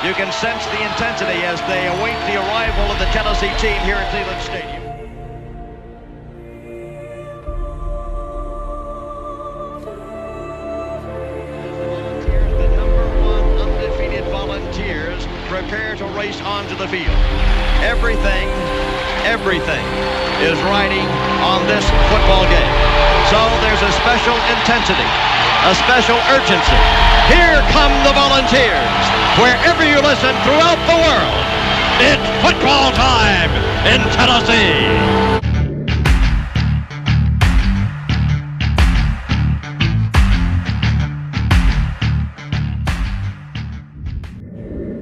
You can sense the intensity as they await the arrival of the Tennessee team here at Neyland Stadium. The #1 undefeated Volunteers prepare to race onto the field. Everything is riding on this football game. So there's a special intensity, a special urgency. Here come the Volunteers. Wherever you listen throughout the world, it's football time in Tennessee.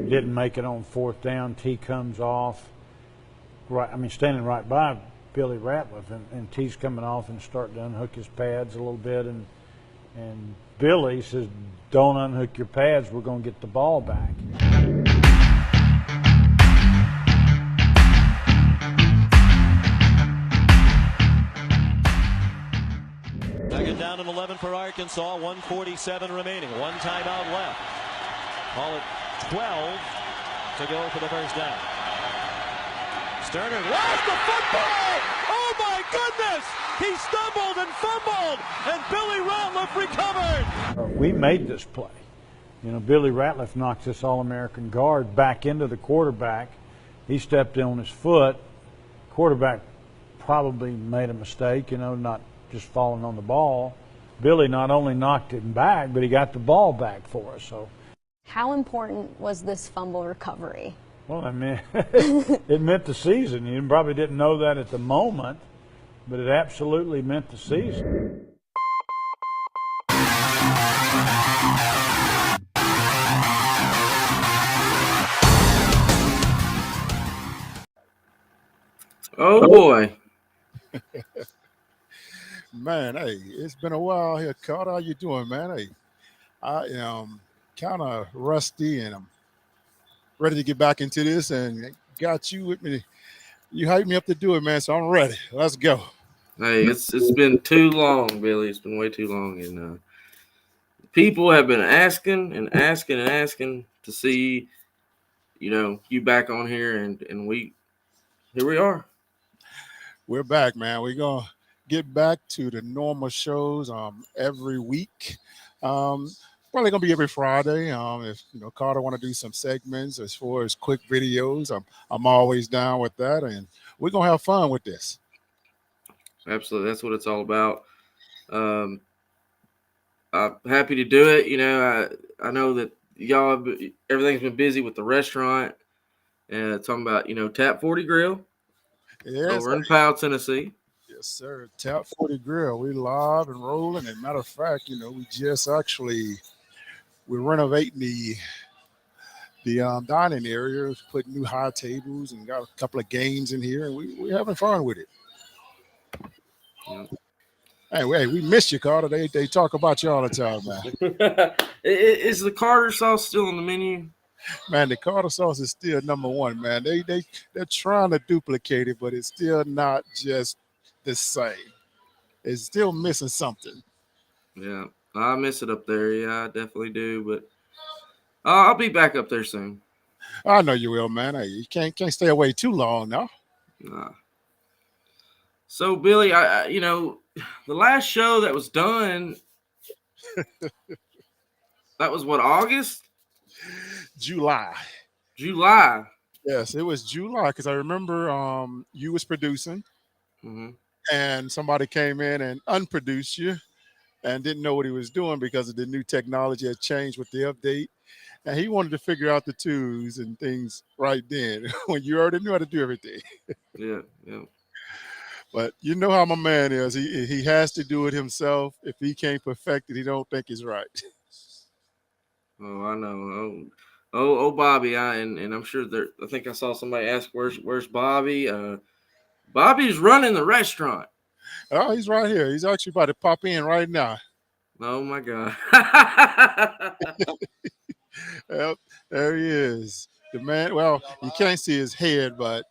Didn't make it on 4th down. T comes off. Standing right by Billy Ratliff, and T's coming off and starting to unhook his pads a little bit, and Billy says, "Don't unhook your pads. We're going to get the ball back." Second down and 11 for Arkansas. 1:47 remaining. One timeout left. Call it 12 to go for the first down. Sterner lost the football! Oh my goodness! He stumbled and fumbled, and Billy Ratliff recovered. We made this play. Billy Ratliff knocked this All-American guard back into the quarterback. He stepped in on his foot. Quarterback probably made a mistake, not just falling on the ball. Billy not only knocked him back, but he got the ball back for us. So, how important was this fumble recovery? Well, it meant the season. You probably didn't know that at the moment, but it absolutely meant the season. Oh boy. Man, hey, it's been a while here, Carter. How you doing, man? Hey, I am kind of rusty, and I'm ready to get back into this, and got you with me. You hyped me up to do it, man, so I'm ready. Let's go. Hey, it's been too long, Billy. It's been way too long, and people have been asking to see, you back on here, and here we are. We're back, man. We're gonna get back to the normal shows every week. Probably gonna be every Friday. If Carter want to do some segments as far as quick videos, I'm always down with that, and we're gonna have fun with this. Absolutely, that's what it's all about. I'm happy to do it. I know that y'all everything's been busy with the restaurant and talking about Tap 40 Grill over in Powell, Tennessee. Yes, sir. Tap 40 Grill. We live and rolling. And matter of fact, we just we're renovating the dining area, putting new high tables, and got a couple of games in here, and we're having fun with it. Yeah. Hey, we miss you, Carter. They talk about you all the time, man. Is the Carter sauce still on the menu? Man, the Carter sauce is still #1, man. They're trying to duplicate it, but it's still not just the same. It's still missing something. Yeah, I miss it up there. Yeah, I definitely do. But I'll be back up there soon. I know you will, man. Hey, you can't stay away too long now. Nah. So, Billy, the last show that was done, that was what, August? July. Yes, it was July, because I remember you was producing, and somebody came in and unproduced you and didn't know what he was doing because of the new technology had changed with the update. And he wanted to figure out the twos and things right then when you already knew how to do everything. Yeah. But you know how my man is. He has to do it himself. If he can't perfect it, he don't think it's right. Oh, I know. Oh, Bobby. And I'm sure I think I saw somebody ask, where's Bobby? Bobby's running the restaurant. Oh, he's right here. He's actually about to pop in right now. Oh my God. Yep, there he is. The man, well, you can't see his head, but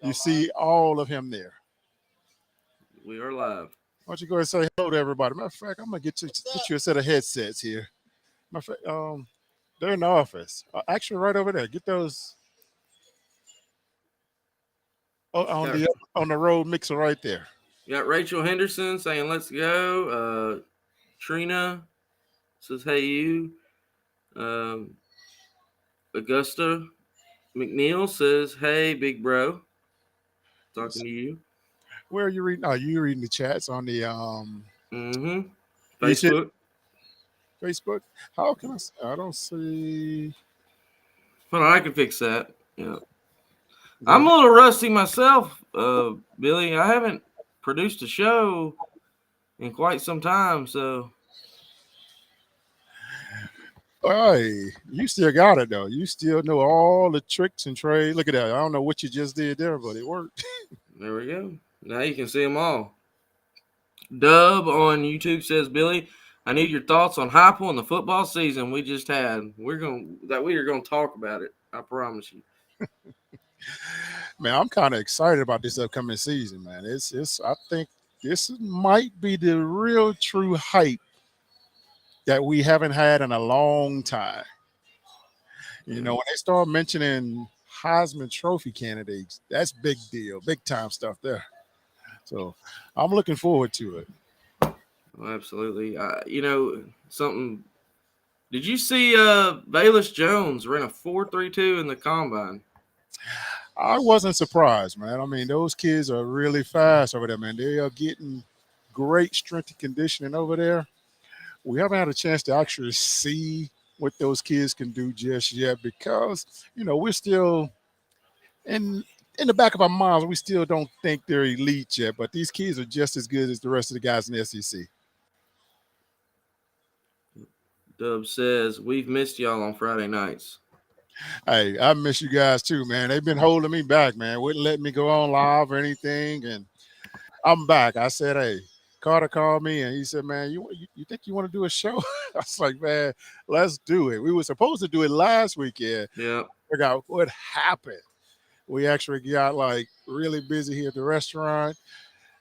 you see all of him there. We are live. don't you go and say hello to everybody? Matter of fact, I'm gonna get you a set of headsets here. Matter of fact, they're in the office. Actually, right over there. Get those on the road mixer right there. You got Rachel Henderson saying, let's go. Trina says, hey, you. Augusta McNeil says, hey, big bro. Talking to you. Where are you reading? Oh, you reading the chats on the Facebook. Facebook. How can I don't see. Hold on, I can fix that. Yeah. I'm a little rusty myself, Billy. I haven't produced a show in quite some time, so. Hey, you still got it though. You still know all the tricks and trades. Look at that. I don't know what you just did there, but it worked. There we go. Now you can see them all. Dub on YouTube says, Billy, I need your thoughts on Heupel and the football season we just had. We are gonna talk about it. I promise you. Man, I'm kind of excited about this upcoming season, man. It's I think this might be the real true hype that we haven't had in a long time. You know, when they start mentioning Heisman Trophy candidates, that's big deal, big time stuff there. So I'm looking forward to it. Oh, absolutely. Something. Did you see Bayless Jones ran a 4.32 in the combine? I wasn't surprised, man. I mean, those kids are really fast over there, man. They are getting great strength and conditioning over there. We haven't had a chance to actually see what those kids can do just yet because, we're still in the back of our minds, we still don't think they're elite yet, but these kids are just as good as the rest of the guys in the SEC. Dub says, we've missed y'all on Friday nights. Hey, I miss you guys too, man. They've been holding me back, man. Wouldn't let me go on live or anything, and I'm back. I said, hey, Carter called me, and he said, man, you think you want to do a show? I was like, man, let's do it. We were supposed to do it last weekend. Yeah. Figure out what happened. We actually got really busy here at the restaurant.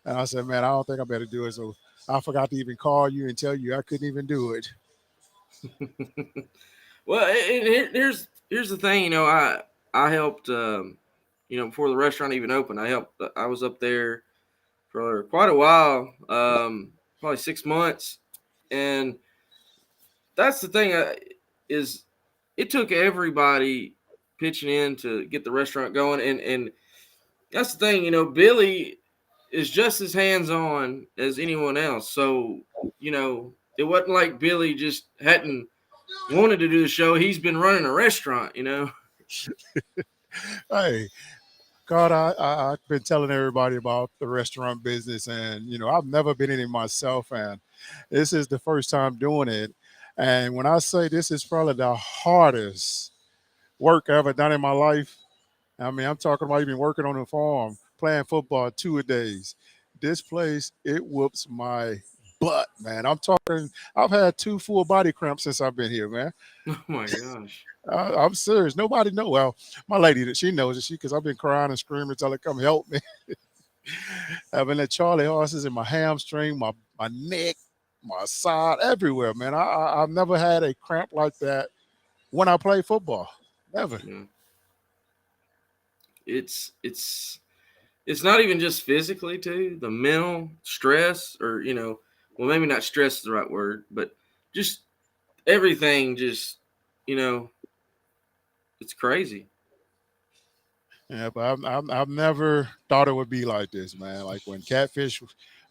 And I said, man, I don't think I better do it. So I forgot to even call you and tell you I couldn't even do it. Well, here's the thing. I helped, before the restaurant even opened, I was up there for quite a while, probably 6 months. And that's the thing is it took everybody pitching in to get the restaurant going. And that's the thing, Billy is just as hands-on as anyone else. So, it wasn't like Billy just hadn't wanted to do the show. He's been running a restaurant, Hey, God, I've been telling everybody about the restaurant business, and I've never been in it myself, and this is the first time doing it. And when I say this is probably the hardest work I ever done in my life, I mean, I'm talking about even working on the farm, playing football 2 days. This place, it whoops my butt, man. I've had 2 full body cramps since I've been here, man. Oh my gosh. I'm serious. Nobody know. Well, my lady, she knows it. Because I've been crying and screaming, tell her come help me. Having the Charlie horses in my hamstring, my neck, my side, everywhere, man. I've never had a cramp like that when I play football. Never. Yeah. It's not even just physically too. The mental stress, or well, maybe not stress is the right word, but just everything. Just it's crazy. Yeah, but I've never thought it would be like this, man. Like when Catfish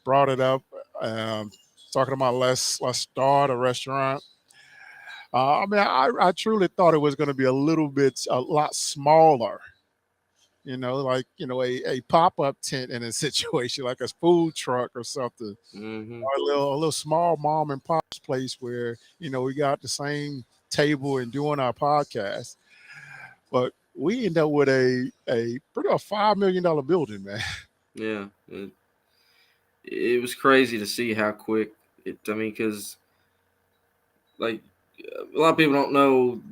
brought it up, talking about let's start a restaurant. I mean, I truly thought it was going to be a lot smaller. A pop-up tent in a situation like a food truck or something, Mm-hmm. or a little small mom and pop's place where we got the same table and doing our podcast. But we end up with a pretty $5 million building, man. Yeah, it was crazy to see how quick it. I mean, because like a lot of people don't know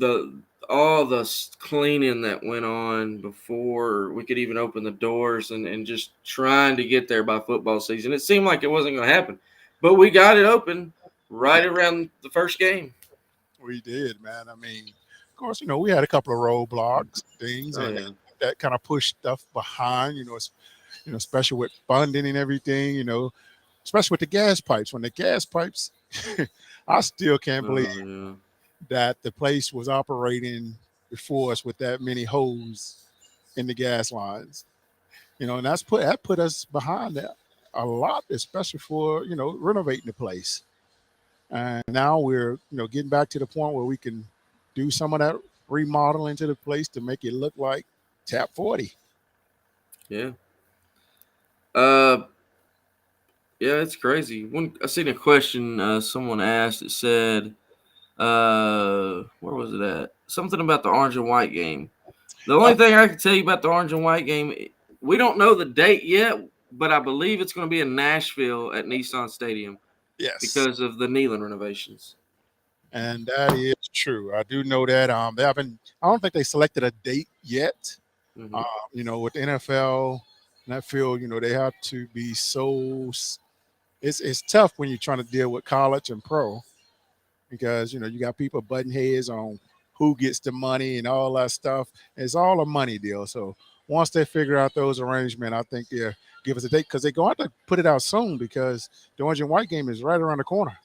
all the cleaning that went on before we could even open the doors and just trying to get there by football season. It seemed like it wasn't going to happen, but we got it open right around the first game. We did, man. I mean, of course, we had a couple of roadblocks, things, Oh, and yeah. that kind of pushed stuff behind, especially with funding and everything, especially with the gas pipes. When the gas pipes, I still can't believe Oh, yeah. that the place was operating before us with that many holes in the gas lines. And that put us behind that a lot, especially for renovating the place. And now we're getting back to the point where we can do some of that remodeling to the place to make it look like Tap 40. Yeah. Uh, yeah, it's crazy. I seen a question someone asked. It said, where was it at? Something about the orange and white game. The only thing I can tell you about the orange and white game, we don't know the date yet, but I believe it's going to be in Nashville at Nissan Stadium Yes, because of the Neyland renovations. and that is true. I do know that. They haven't. I don't think they selected a date yet. Mm-hmm. With the NFL and that field, they have to be so. It's tough when you're trying to deal with college and pro because you got people butting heads on who gets the money and all that stuff. It's all a money deal. So once they figure out those arrangements, I think they'll give us a date because they're going to put it out soon because the orange and white game is right around the corner.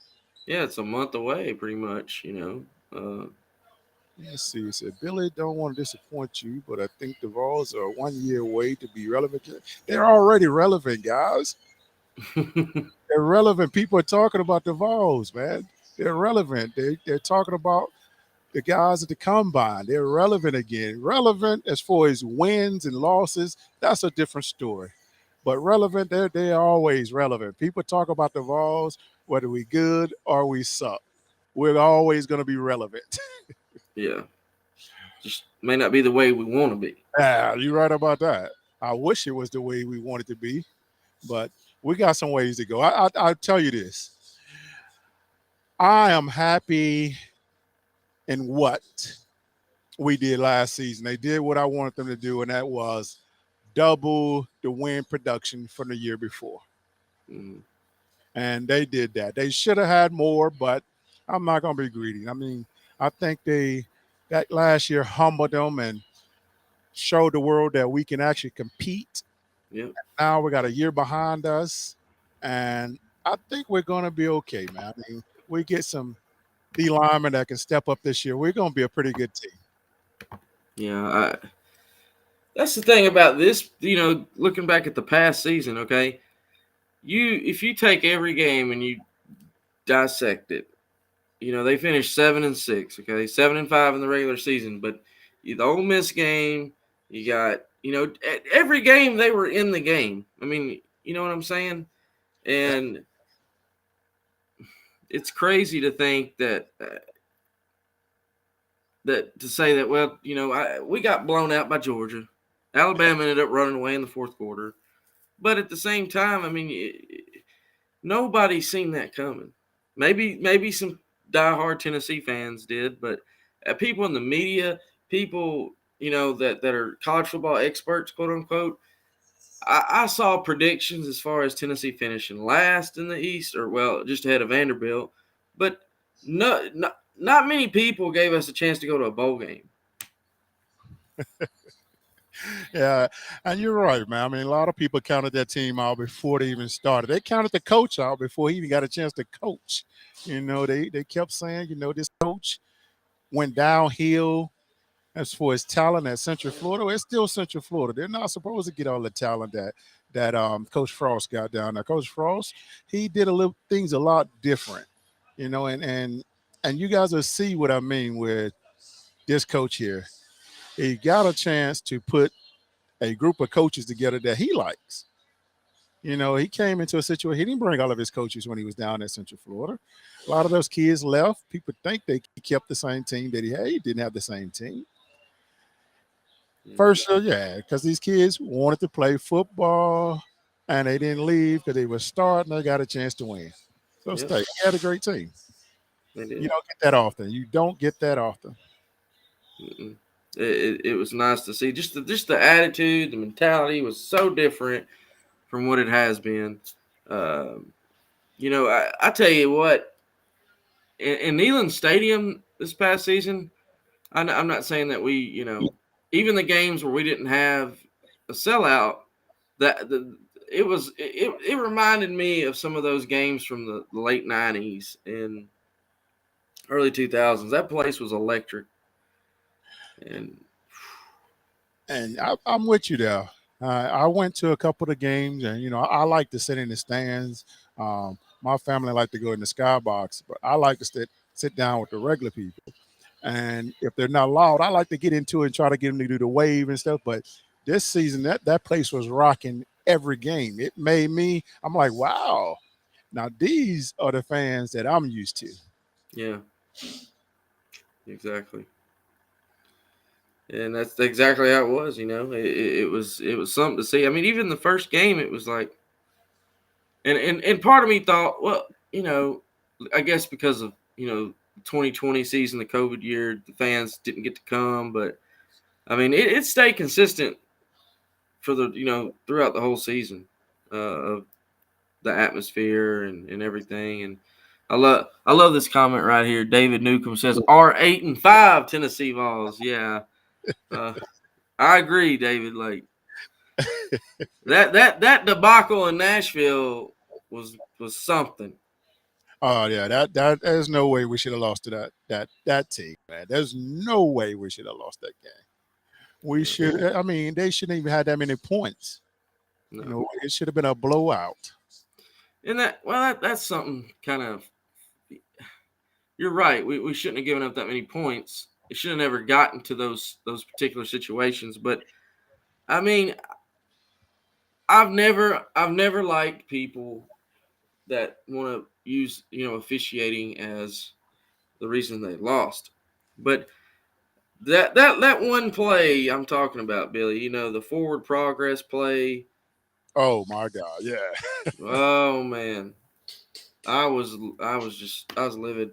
Yeah, it's a month away, pretty much. Let's see. It said, Billy, don't want to disappoint you, but I think the Vols are 1 year away to be relevant. They're already relevant, guys. They're relevant. People are talking about the Vols, man. They're relevant. They're talking about the guys at the combine. They're relevant again. Relevant as far as wins and losses, that's a different story. But relevant, they're always relevant. People talk about the Vols, whether we good or we suck. We're always going to be relevant. Yeah, just may not be the way we want to be. Yeah, you're right about that. I wish it was the way we want it to be, but we got some ways to go. I'll tell you this. I am happy in what we did last season. They did what I wanted them to do, and that was double the win production from the year before. Mm-hmm. And they did that. They should have had more, but I'm not going to be greedy. I mean, I think that last year humbled them and showed the world that we can actually compete. Yep. Now we got a year behind us, and I think we're going to be okay, man. I mean, we get some D linemen that can step up this year. We're going to be a pretty good team. Yeah, that's the thing about this. Looking back at the past season, okay, if you take every game and you dissect it, they finished 7-6, okay, 7-5 in the regular season, but the Ole Miss game, you got, every game they were in the game. I mean, you know what I'm saying? And it's crazy to think that to say that, well, we got blown out by Georgia. Alabama ended up running away in the fourth quarter. But at the same time, I mean, nobody's seen that coming. Maybe some diehard Tennessee fans did, but people in the media, people, that are college football experts, quote unquote, I saw predictions as far as Tennessee finishing last in the East, or, well, just ahead of Vanderbilt. But not many people gave us a chance to go to a bowl game. Yeah, and you're right, man. I mean, a lot of people counted that team out before they even started. They counted the coach out before he even got a chance to coach. They kept saying, this coach went downhill as for his talent at Central Florida. Well, it's still Central Florida. They're not supposed to get all the talent that Coach Frost got down there. Coach Frost, he did things a lot different, and you guys will see what I mean with this coach here. He got a chance to put a group of coaches together that he likes. He came into a situation, he didn't bring all of his coaches when he was down at Central Florida. A lot of those kids left. People think he kept the same team that he had. He didn't have the same team. First year, yeah, because these kids wanted to play football and they didn't leave because they were starting. They got a chance to win. So stay. He had a great team. You don't get that often. You don't get that often. It was nice to see. Just the attitude, the mentality was so different from what it has been. I tell you what, in Neyland Stadium this past season, I'm not saying that we, even the games where we didn't have a sellout, it reminded me of some of those games from the late 90s and early 2000s. That place was electric. And I'm with you there. I went to a couple of the games, and I like to sit in the stands. My family like to go in the skybox, but I like to sit down with the regular people. And if they're not loud, I like to get into it and try to get them to do the wave and stuff. But this season, that place was rocking every game. It made me, I'm like, wow. Now these are the fans that I'm used to. Yeah, exactly. And that's exactly how it was. It was something to see. I mean, even the first game, it was like, and part of me thought, well, I guess because of 2020 season, the COVID year, the fans didn't get to come, but I mean, it stayed consistent for the throughout the whole season of the atmosphere and everything. And I love this comment right here. David Newcomb says, "Are 8-5 Tennessee Vols?" Yeah, I agree, David. Like that debacle in Nashville was something. Oh yeah, that there's no way we should have lost to that team, man. There's no way we should have lost that game. We should. I mean, they shouldn't even had that many points. No. It should have been a blowout. And that's something kind of. You're right. We shouldn't have given up that many points. It should have never gotten to those particular situations. But I mean, I've never liked people that want to use officiating as the reason they lost. But that one play I'm talking about, Billy, the forward progress play. Oh my God, yeah. Oh man, I was livid.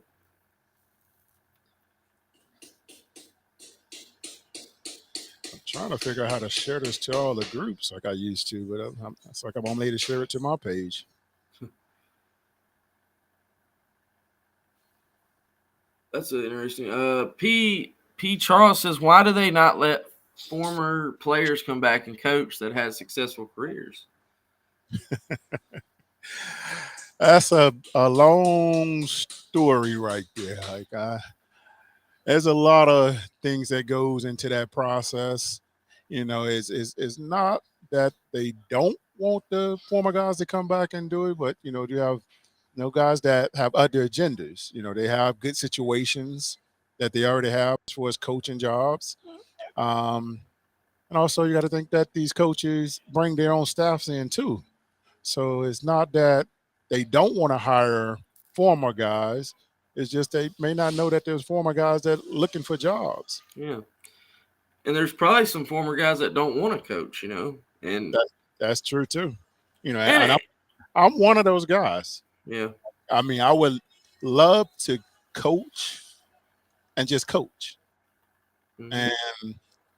I'm trying to figure out how to share this to all the groups like I used to, but it's like I'm only able to share it to my page. That's interesting. P Charles says, why do they not let former players come back and coach that had successful careers? That's a long story right there. There's a lot of things that goes into that process. It's not that they don't want the former guys to come back and do it, but you have guys that have other agendas. They have good situations that they already have towards coaching jobs. And also you got to think that these coaches bring their own staffs in too. So it's not that they don't want to hire former guys. It's just they may not know that there's former guys that are looking for jobs. Yeah. And there's probably some former guys that don't want to coach, and that's true too. And I'm one of those guys. Yeah. I mean, I would love to coach and just coach and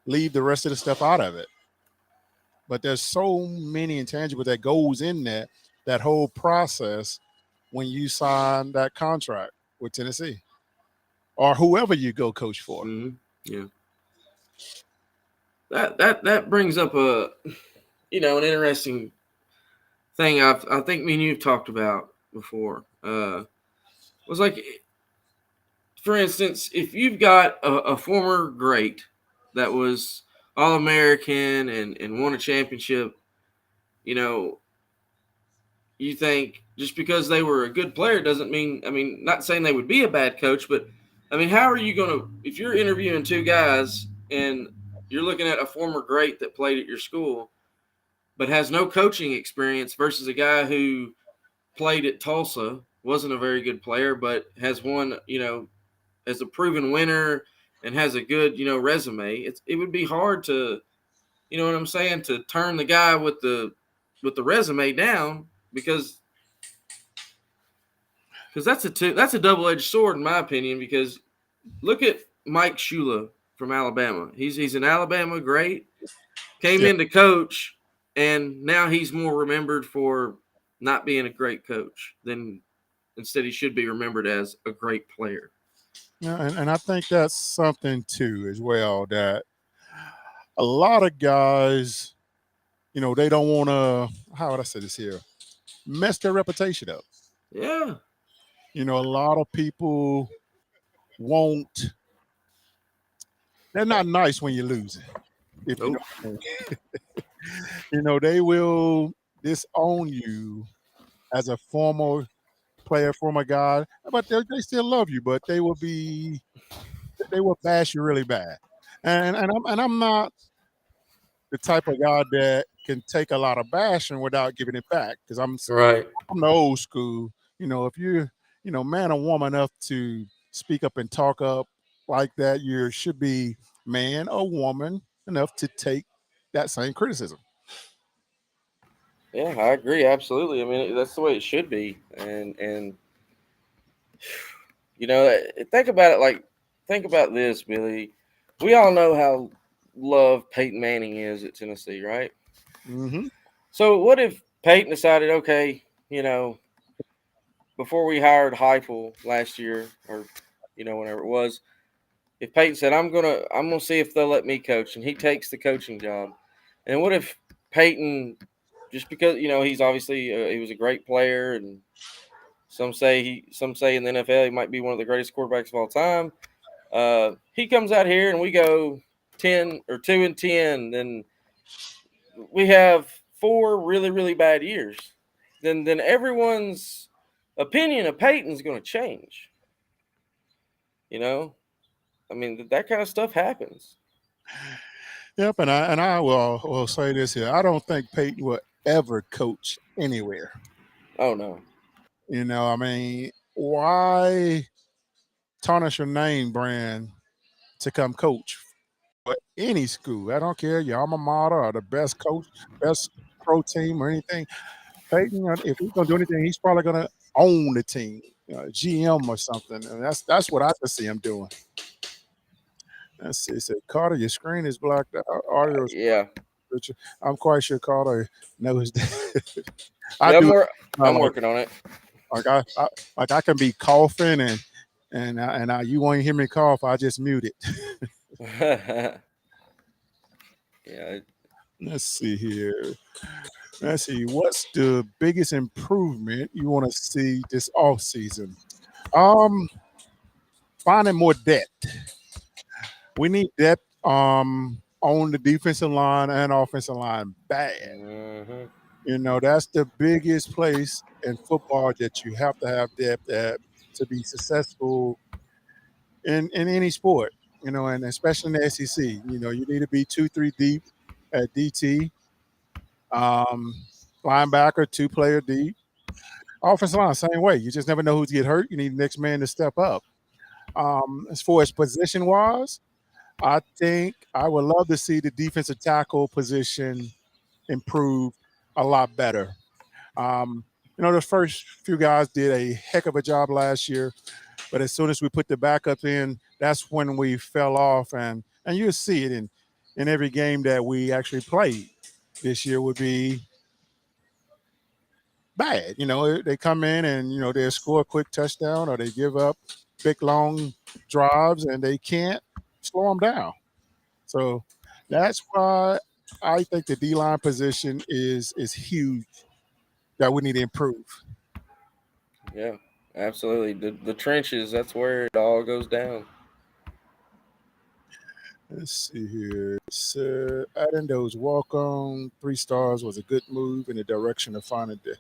leave the rest of the stuff out of it. But there's so many intangibles that goes in that whole process when you sign that contract with Tennessee or whoever you go coach for. Mm-hmm. Yeah. That brings up an interesting thing I think me and you've talked about before. Was like, for instance, if you've got a former great that was All-American and won a championship, you think just because they were a good player doesn't mean, not saying they would be a bad coach, but how are you going to, if you're interviewing two guys and you're looking at a former great that played at your school but has no coaching experience versus a guy who played at Tulsa, wasn't a very good player, but has won, as a proven winner and has a good, resume, it would be hard to, you know what I'm saying, to turn the guy with the resume down because that's a double-edged sword in my opinion. Because look at Mike Shula from Alabama. He's an Alabama great. Came Yeah. in to coach, and now he's more remembered for not being a great coach than instead he should be remembered as a great player. Yeah, and I think that's something too as well, that a lot of guys, they don't want to, how would I say this here, mess their reputation up. Yeah. A lot of people won't, they're not nice when you're losing. If you know Nope. what I mean. They will disown you as a former player, former guy, but they still love you, but they will bash you really bad. And I'm not the type of guy that can take a lot of bashing without giving it back, because I'm Right. the old school. If you're man or woman enough to speak up and talk up like that, you should be man or woman enough to take that same criticism. Yeah, I agree absolutely. I mean, that's the way it should be. And think about it. Think about this, Billy. We all know how loved Peyton Manning is at Tennessee, right? Mm-hmm. So what if Peyton decided, okay, before we hired Heupel last year, or whenever it was, if Peyton said, I'm gonna see if they'll let me coach, and he takes the coaching job, and what if Peyton, just because he's obviously he was a great player, and some say in the NFL he might be one of the greatest quarterbacks of all time. He comes out here and we go 2-10, then we have 4 really, really bad years. Then everyone's opinion of Peyton's going to change. I mean, that kind of stuff happens. Yep, and I will say this here: I don't think Peyton will ever coach anywhere. Oh no. I mean, why tarnish your name brand to come coach for any school? I don't care, your alma mater or the best coach, best pro team or anything. Peyton, if he's gonna do anything, he's probably gonna own the team, GM or something. And that's what I can see him doing. Let's see. It said, Carter, your screen is blacked out. Audio is Yeah. blacked. I'm quite sure Carter knows that. I Yeah, do. I'm working on it. Like I can be coughing and you won't hear me cough. I just mute it. Yeah. Let's see here. Let's see. What's the biggest improvement you want to see this off season? Finding more depth. We need depth on the defensive line and offensive line bad. That's the biggest place in football that you have to have depth at to be successful in any sport, and especially in the SEC. You need to be 2-3 deep at DT, linebacker, 2-player deep. Offensive line, same way. You just never know who's get hurt. You need the next man to step up. As far as position wise, I think I would love to see the defensive tackle position improve a lot better. The first few guys did a heck of a job last year, but as soon as we put the backups in, that's when we fell off. And you'll see it in every game that we actually played this year would be bad. They come in and, they score a quick touchdown or they give up big, long drives and they can't slow them down. So that's why I think the D-line position is huge that we need to improve. Yeah, absolutely. The trenches, that's where it all goes down. Let's see here. So adding those walk-on 3 stars was a good move in the direction of finding the.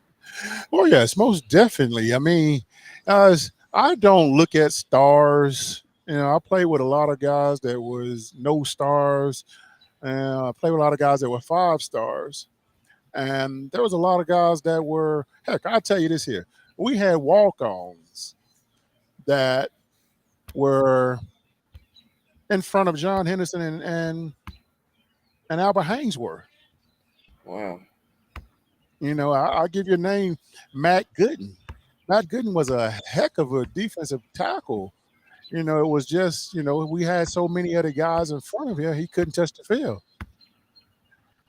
Oh yes, most definitely. I mean, I don't look at stars. I play with a lot of guys that was no stars. I play with a lot of guys that were 5 stars. And there was a lot of guys that were, heck, I'll tell you this here. We had walk-ons that were in front of John Henderson and Albert Hainsworth. Wow. I'll give you a name, Matt Gooden. Matt Gooden was a heck of a defensive tackle it was just, we had so many other guys in front of him, he couldn't touch the field.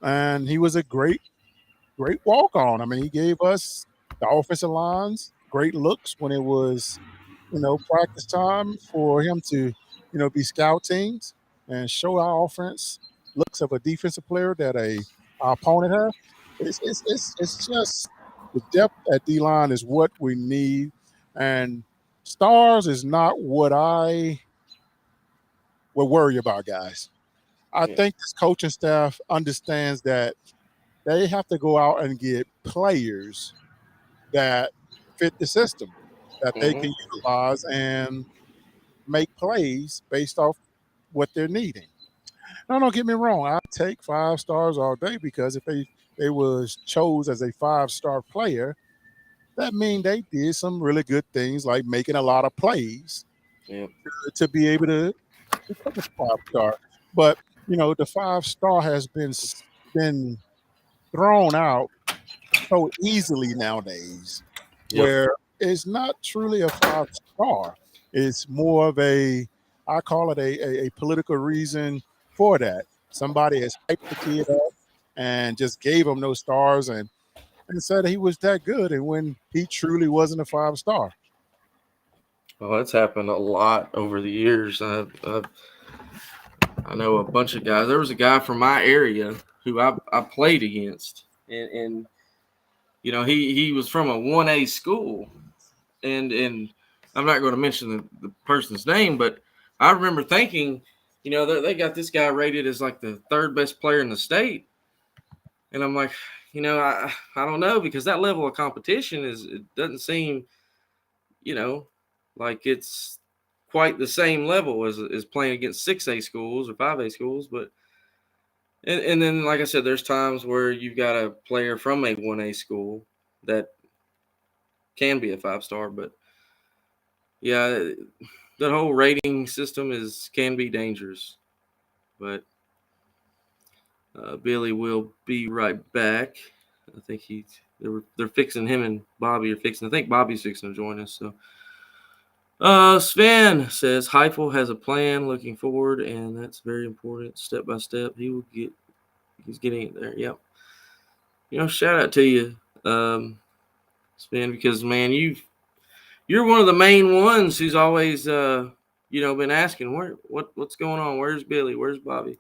And he was a great walk on. I mean, he gave us the offensive lines great looks when it was, practice time for him to, be scout teams and show our offense looks of a defensive player that our opponent has. It's just the depth at D line is what we need, and stars is not what I would worry about, guys. I think this coaching staff understands that they have to go out and get players that fit the system that they can utilize and make plays based off what they're needing. Now, don't get me wrong. I take 5 stars all day because if they was chose as a 5-star player, that means they did some really good things like making a lot of plays to be able to become a 5-star. But the 5-star has been thrown out so easily nowadays, where it's not truly a 5-star. It's more of I call it a political reason for that. Somebody has hyped the kid up and just gave him those stars and said he was that good, and when he truly wasn't a 5-star. Well, that's happened a lot over the years. I know a bunch of guys. There was a guy from my area who I played against, and he was from a 1A school, and I'm not going to mention the person's name, but I remember thinking, they got this guy rated as like the 3rd best player in the state, and I'm like, I don't know, because that level of competition it doesn't seem, like it's quite the same level as playing against 6A schools or 5A schools, but. And then, like I said, there's times where you've got a player from a 1A school that can be a 5-star, but yeah, that whole rating system can be dangerous. But Billy will be right back. I think they're fixing him and Bobby are fixing. I think Bobby's fixing to join us. So, Sven says Heifel has a plan looking forward, and that's very important. Step by step, he's getting it there. Yep. Shout out to you, Sven, because man, you're one of the main ones who's always been asking what's going on, where's Billy, where's Bobby.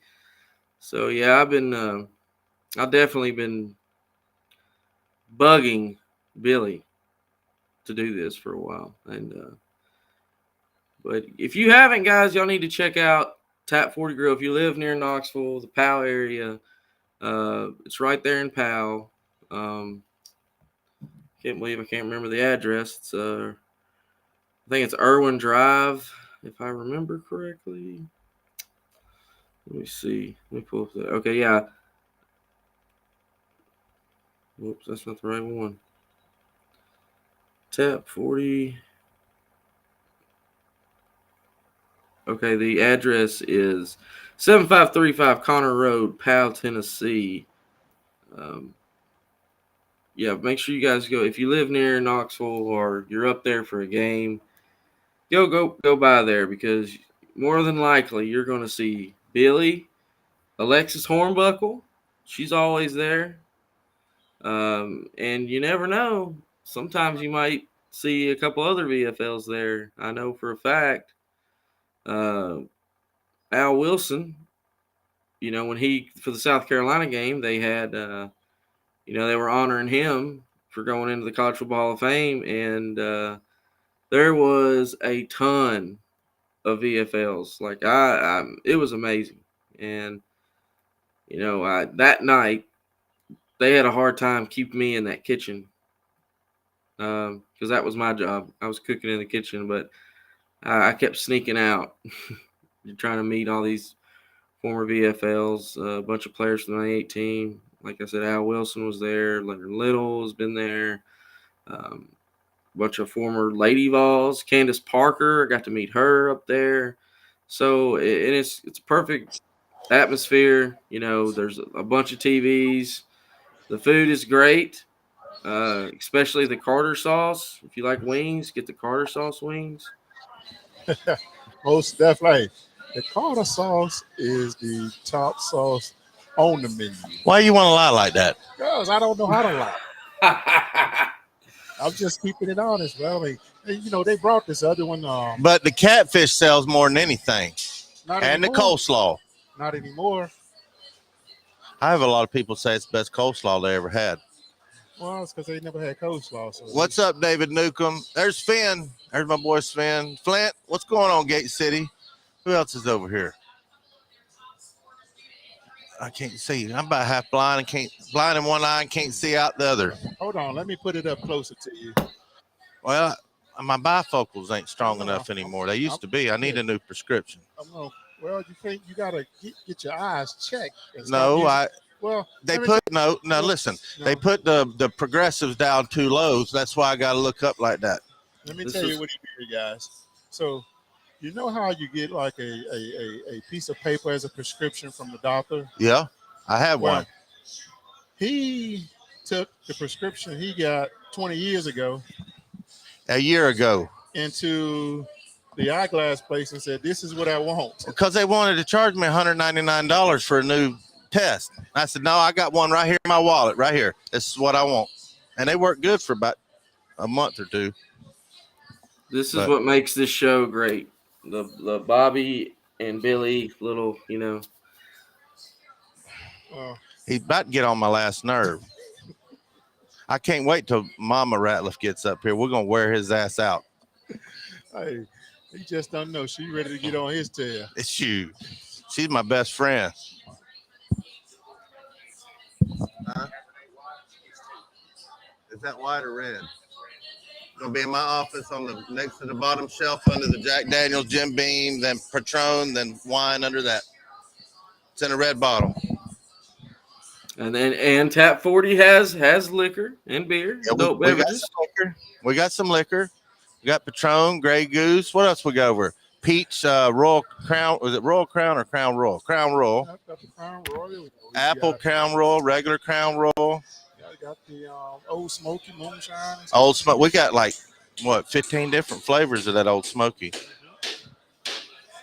So yeah, I've definitely been bugging Billy to do this for a while, and but if you haven't, guys, y'all need to check out Tap 40 Grill. If you live near Knoxville, the Powell area, it's right there in Powell. Can't believe I can't remember the address. It's I think it's Irwin Drive, if I remember correctly. Let me see. Let me pull up that. Okay, yeah. Whoops, that's not the right one. Tap 40. Okay, the address is 7535 Connor Road, Powell, Tennessee. Yeah, make sure you guys go. If you live near Knoxville or you're up there for a game, go by there, because more than likely you're going to see Billy, Alexis Hornbuckle. She's always there. And you never know. Sometimes you might see a couple other VFLs there. I know for a fact, Al Wilson, when for the South Carolina game, they had, they were honoring him for going into the College Football Hall of Fame. And there was a ton of VFLs. Like it was amazing. And, that night, they had a hard time keeping me in that kitchen, because that was my job. I was cooking in the kitchen, but I kept sneaking out, trying to meet all these former VFLs, a bunch of players from the 2018. Like I said, Al Wilson was there. Leonard Little has been there. A bunch of former Lady Vols. Candace Parker, I got to meet her up there. So it's a perfect atmosphere. There's a bunch of TVs. The food is great, especially the Carter sauce. If you like wings, get the Carter sauce wings. Most definitely. The tartar sauce is the top sauce on the menu. Why you want to lie like that? Because I don't know how to lie. I'm just keeping it honest, bro. I mean, they brought this other one. But the catfish sells more than anything. Not And anymore. the coleslaw. Not anymore. I have a lot of people say it's the best coleslaw they ever had. Well, it's because they never had coleslaw. So What's up, David Newcomb? There's Finn. There's my boy Sven. Flint, what's going on, Gate City? Who else is over here? I can't see. I'm about half blind and blind in one eye and can't see out the other. Hold on, let me put it up closer to you. Well, my bifocals ain't strong enough anymore. They used to be. I need a new prescription. Well, you think you gotta get your eyes checked? Listen. They put the progressives down too low, so that's why I got to look up like that. Let me tell you what you do, guys. So, you know how you get like a piece of paper as a prescription from the doctor? Yeah, I have one. He took the prescription he got 20 years ago. A year ago. Into the eyeglass place and said, "This is what I want." Because they wanted to charge me $199 for a new test. I said, no, I got one right here in my wallet, right here. This is what I want. And they worked good for about a month or two. This is what makes this show great. The Bobby and Billy little, He's about to get on my last nerve. I can't wait till Mama Ratliff gets up here. We're going to wear his ass out. Hey, he just don't know. She ready to get on his tail. It's you. She's my best friend. Is that white or red? It'll be in my office on the next to the bottom shelf under the Jack Daniels, Jim Beam, then Patron, then wine under that. It's in a red bottle. And Tap 40 has liquor and beer, adult beverages. We got some liquor. We got Patron, Grey Goose. What else we got over? Peach, Royal Crown. Was it Royal Crown or Crown Royal? Crown Royal. Apple Crown Royal, regular Crown Royal. Got the Old Smoky moonshine. Old Smoky. We got 15 different flavors of that Old Smoky.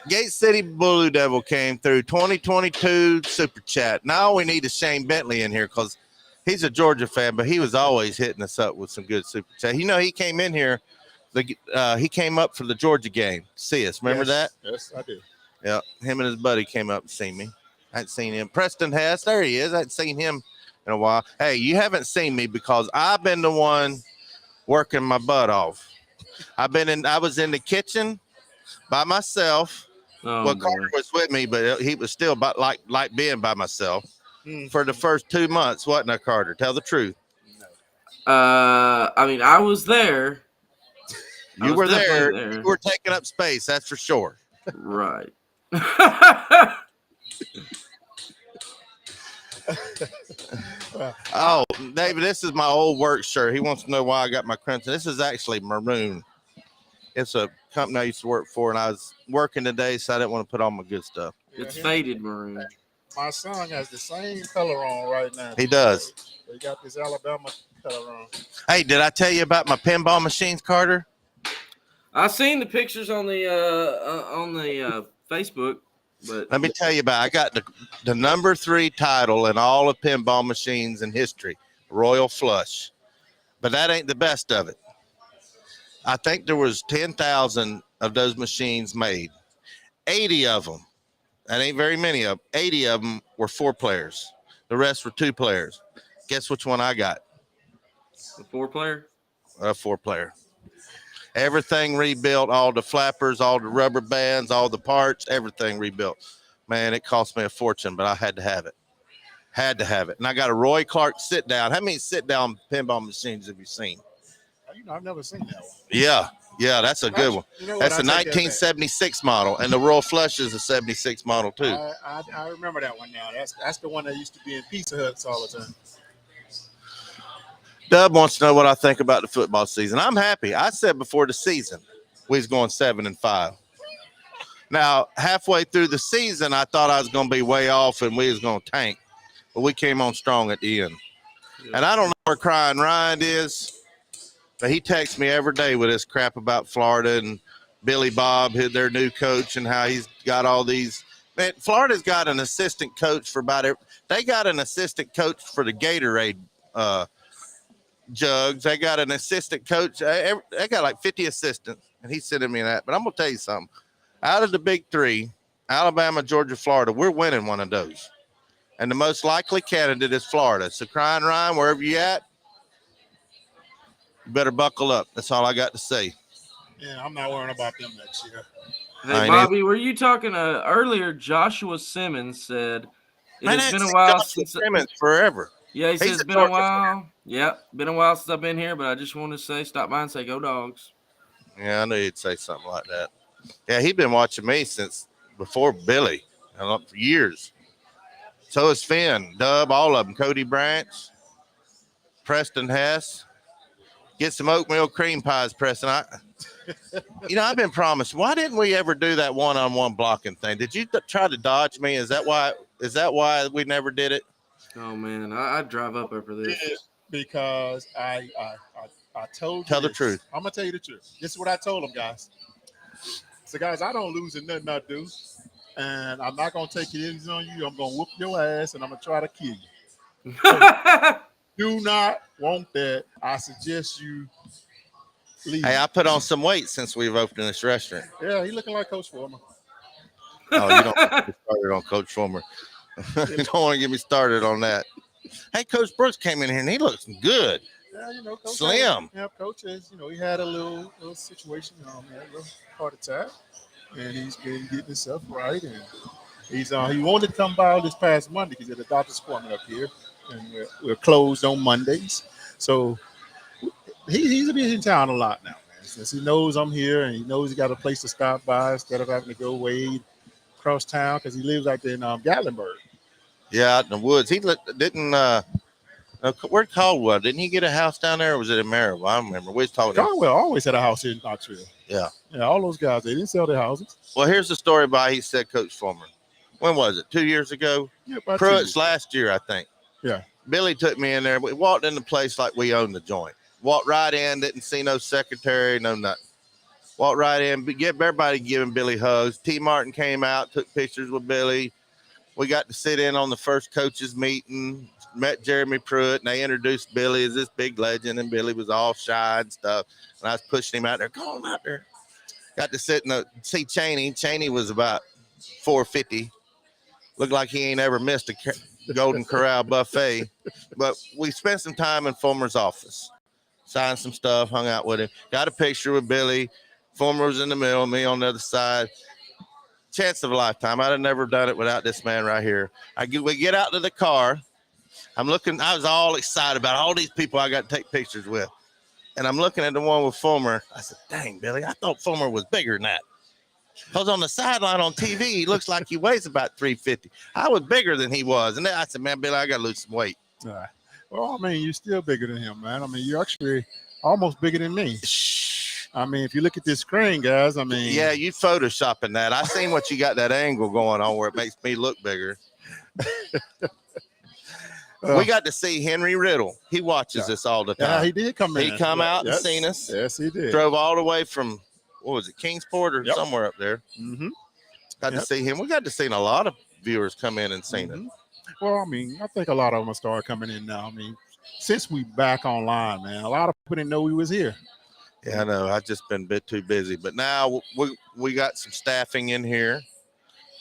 Gate City Blue Devil came through 2022 Super Chat. Now we need a Shane Bentley in here because he's a Georgia fan, but he was always hitting us up with some good Super Chat. He came in here. He came up for the Georgia game to see us. Remember that? Yes, I do. Yeah, him and his buddy came up to see me. I hadn't seen him. Preston Hess, there he is. I hadn't seen him in a while. Hey, you haven't seen me because I've been the one working my butt off. I was in the kitchen by myself. Carter was with me, but he was still like being by myself for the first 2 months, wasn't it, Carter? Tell the truth. I was there. You were there. You were taking up space, that's for sure. Right. Oh, David, this is my old work shirt. He wants to know why I got my crimson. This is actually maroon. It's a company I used to work for, and I was working today, so I didn't want to put on my good stuff. It's faded maroon. My son has the same color on right now. He does. He got this Alabama color on. Hey, did I tell you about my pinball machines, Carter? I seen the pictures on the Facebook, but let me tell you about. I got the number 3 title in all of pinball machines in history, Royal Flush, but that ain't the best of it. I think there was 10,000 of those machines made. 80 of them, that ain't very many of them. 80 of them were 4 players. The rest were 2 players. Guess which one I got? A 4-player. A 4-player. Everything rebuilt, all the flappers, all the rubber bands, all the parts, everything rebuilt. Man, it cost me a fortune, but I had to have it. Had to have it. And I got a Roy Clark sit down. How many sit down pinball machines have you seen? I've never seen that one. Yeah, that's a good one. That's a 1976 model, and the Royal Flush is a 76 model too. I remember that one now. That's the one that used to be in Pizza Huts all the time. Dub wants to know what I think about the football season. I'm happy. I said before the season we was going 7-5. Now, halfway through the season, I thought I was going to be way off and we was going to tank, but we came on strong at the end. Yeah. And I don't know where Crying Ryan is, but he texts me every day with this crap about Florida and Billy Bob, their new coach, and how he's got all these. Man, Florida's got an assistant coach for about every. They got an assistant coach for the Gatorade jugs. They got an assistant coach. They got like 50 assistants, and he's sending me that. But I'm gonna tell you something. Out of the big three, Alabama, Georgia, Florida, we're winning one of those. And the most likely candidate is Florida. So, Crying Ryan, wherever you at, you better buckle up. That's all I got to say. Yeah, I'm not worrying about them next year. Hey, Bobby, were you talking earlier? Joshua Simmons said it's been a while since Simmons forever. Yeah, he said it's been a while. Yep, been a while since I've been here, but I just wanted to say, stop by and say, go Dogs. Yeah, I knew you'd say something like that. Yeah, he's been watching me since before Billy, for years. So is Finn, Dub, all of them. Cody Branch, Preston Hess. Get some oatmeal cream pies, Preston. I've been promised. Why didn't we ever do that one-on-one blocking thing? Did you try to dodge me? Is that why we never did it? Oh man, I'd drive up after this. Because I told you. Tell the truth. I'm gonna tell you the truth. This is what I told them, guys. So, guys, I don't lose in nothing I do, and I'm not gonna take it easy on you. I'm gonna whoop your ass, and I'm gonna try to kill you. So, do not want that. I suggest you leave. Hey, I put on some weight since we've opened this restaurant. Yeah, he's looking like Coach Foreman. Oh, you don't get me started on Coach Foreman. You don't want to get me started on that. Hey, Coach Brooks came in here and he looks good. Yeah, Coach Slim. Coach is, he had a little situation, he had a little heart attack, and he's getting himself right. And he wanted to come by this past Monday because he had a doctor's appointment up here, and we're closed on Mondays. So he's in town a lot now, man. Since he knows I'm here and he knows he got a place to stop by instead of having to go way across town because he lives out there in Gatlinburg. Yeah, out in the woods. He didn't. Where'd Caldwell? Didn't he get a house down there, or was it in Maryville? I don't remember. We was talking. Caldwell always had a house here in Knoxville. Yeah. Yeah, all those guys, they didn't sell their houses. Well, here's the story by he said Coach Foreman. When was it? 2 years ago? Yeah, Pruitt's last year, I think. Yeah. Billy took me in there. We walked in the place like we owned the joint. Walked right in, didn't see no secretary, no nothing. Walked right in, everybody giving Billy hugs. T. Martin came out, took pictures with Billy. We got to sit in on the first coaches meeting, met Jeremy Pruitt, and they introduced Billy as this big legend, and Billy was all shy and stuff. And I was pushing him out there, go on out there. Got to sit see Cheney. Cheney was about 450. Looked like he ain't ever missed a Golden Corral buffet. But we spent some time in Fulmer's office, signed some stuff, hung out with him, got a picture with Billy. Fulmer was in the middle, me on the other side. Chance of a lifetime. I'd have never done it without this man right here. We get out to the car. I was all excited about all these people I got to take pictures with. And I'm looking at the one with Fulmer. I said, dang, Billy, I thought Fulmer was bigger than that. Because on the sideline on TV, he looks like he weighs about 350. I was bigger than he was. And then I said, man, Billy, I got to lose some weight. Well, you're still bigger than him, man. You're actually almost bigger than me. If you look at this screen, guys, Yeah, you photoshopping that. I seen what you got that angle going on where it makes me look bigger. We got to see Henry Riddle. He watches this all the time. Yeah, he did come in. He come out and seen us. Yes, he did. Drove all the way from, what was it, Kingsport or somewhere up there. Mm-hmm. Got to see him. We got to see a lot of viewers come in and seen it. Well, I think a lot of them start coming in now. Since we back online, man, a lot of people didn't know we was here. Yeah, I know. I've just been a bit too busy. But now we got some staffing in here.